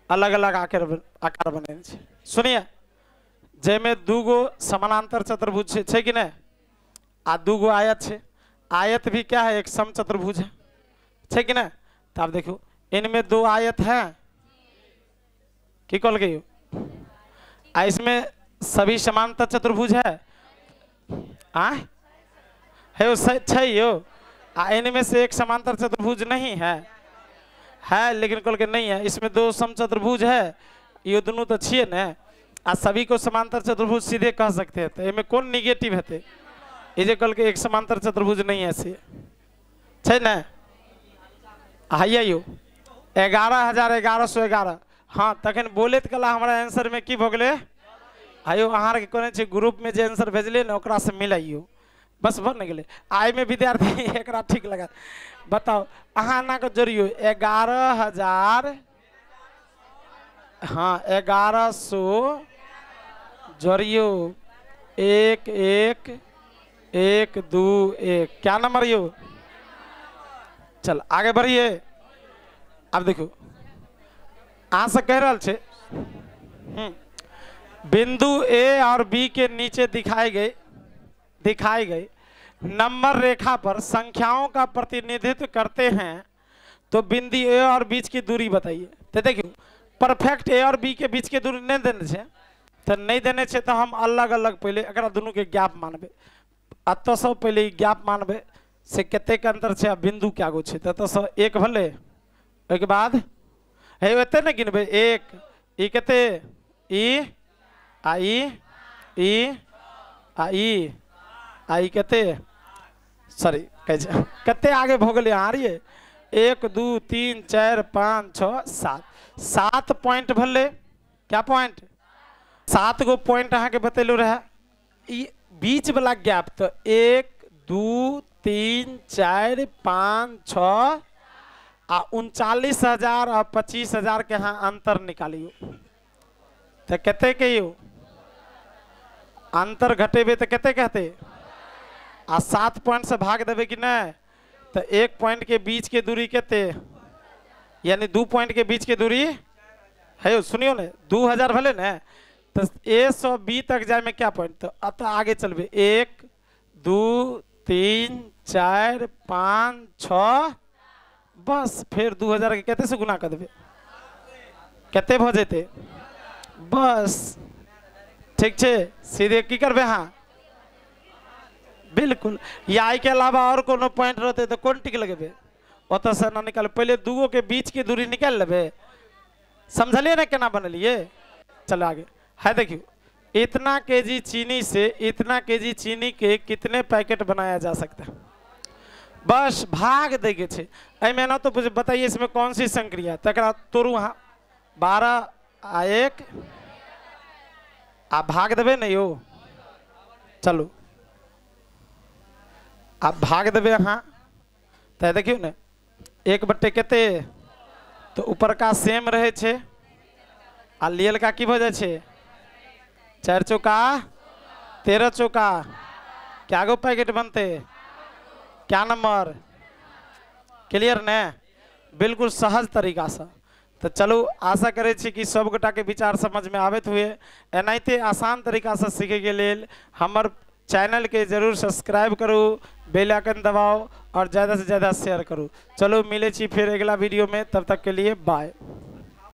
अलग अलग आकार बने। सुनिए, जैमे दूगो समानांतर चतुर्भुज है कि नहीं, आ दूगो आयत है। आयत भी क्या है? एक समचतुर्भुज है कि नहीं? तो आप देखो इनमें 2 आयत है कि कल गई? इसमें सभी समांतर चतुर्भुज है। है वो यो? इनमें से एक समांतर चतुर्भुज नहीं है लेकिन कल के नहीं है। इसमें 2 समचतुर्भुज है, ये दोनों तो छिए न। आ सभी को समांतर चतुर्भुज सीधे कह सकते हैं। तो इनमें कौन निगेटिव है? ये कल के एक समांतर चतुर्भुज नहीं है से छै न। आइए यो 11,1111। हाँ, तखन बोले तो कला हमारा आंसर में की भगले। आयो अहाँ के कोने छे ग्रुप में जे आंसर भेजले न ओकरा से मिलाइयो, बस बन गेले। आय में विद्यार्थी एकरा ठीक लगा। बताओ अहाँ ना के जोड़ियो 11,000। हाँ, 1100 जोड़ियो 1 1 1 2 1। क्या नंबर यो? चल आगे बढ़िए। अब देखो अहाँ से कह रहा छे बिंदु ए और बी के नीचे दिखाई गए नंबर रेखा पर संख्याओं का प्रतिनिधित्व करते हैं, तो बिंदु ए और बीच की दूरी बताइए। तो देखिए परफेक्ट ए और बी के बीच के दूरी नहीं देने छे, तो नहीं देने छे तो हम अलग अलग पहले एकरा दोनों के गैप मानबे। अत सब पहले गैप मानबे से कते के अंतर छे, बिंदु क्या गो छे? तो सब 1 भले। एक बाद है एते न गिनबे 1 ई कते ई आई कते सॉरी कते आगे भोगले आ रही है 1 2 3 4 5 6 7 7 पॉइंट भले। क्या पॉइंट? 7 गो पॉइंट अहाँ के बतेलो रहे। बीच वाला गैप तो 1 2 3 4 5 6 आ 39,000 और 25,000 के यहाँ अंतर निकालियो। तो कते के यो अंतर घटेबे तो कते कहते? आ 7 पॉइंट से भाग देवे कि नहीं, तो 1 पॉइंट के बीच के दूरी कते? यानी 2 पॉइंट के बीच के दूरी है। सुनियो ने 2000 भले न, तो ए से बी तक जाए में क्या पॉइंट? तो अब आगे चलबे 1 2 3 4 5 6 बस। फिर 2000 के कते से गुना कर देवे? कते भ जेते? बस ठीक छे, सीधे की करबे हाँ बिल्कुल। या के अलावा और कोनो पॉइंट रहते तो कौन टिक लगेबे, ओत से ना निकाल, पहले दूगो के बीच की दूरी निकाल लेबे। समझलिए ना केना बनलिए। चलो आगे है, देखियो इतना केजी चीनी से इतना केजी चीनी के कितने पैकेट बनाया जा सकता है, बस भाग देगे छे। एमे ना तो बताइए इसमें कौन सी संक्रिया तकरा तोड़ू, हाँ 12 आ 1 आप भाग देवे नहीं हो, चलो आप भाग देवे हाँ, तो देखियो ना 1/, केते तो ऊपर का सेम रहे छे आ लियल का की भ जाए छे 4 चौका 13 चौका, क्या गो पैकेट बनते, क्या नंबर, क्लियर ने, बिल्कुल सहज तरीका से। तो चलो आशा करे छी कि सब गोटा के विचार समझ में आवेत हुए। एनाहिते आसान तरीका से सीखे के लेल हमर चैनल के जरूर सब्सक्राइब करू, बेल आइकन दबाओ और ज़्यादा से ज़्यादा शेयर करू। चलो मिले छी फिर अगला वीडियो में, तब तक के लिए बाय।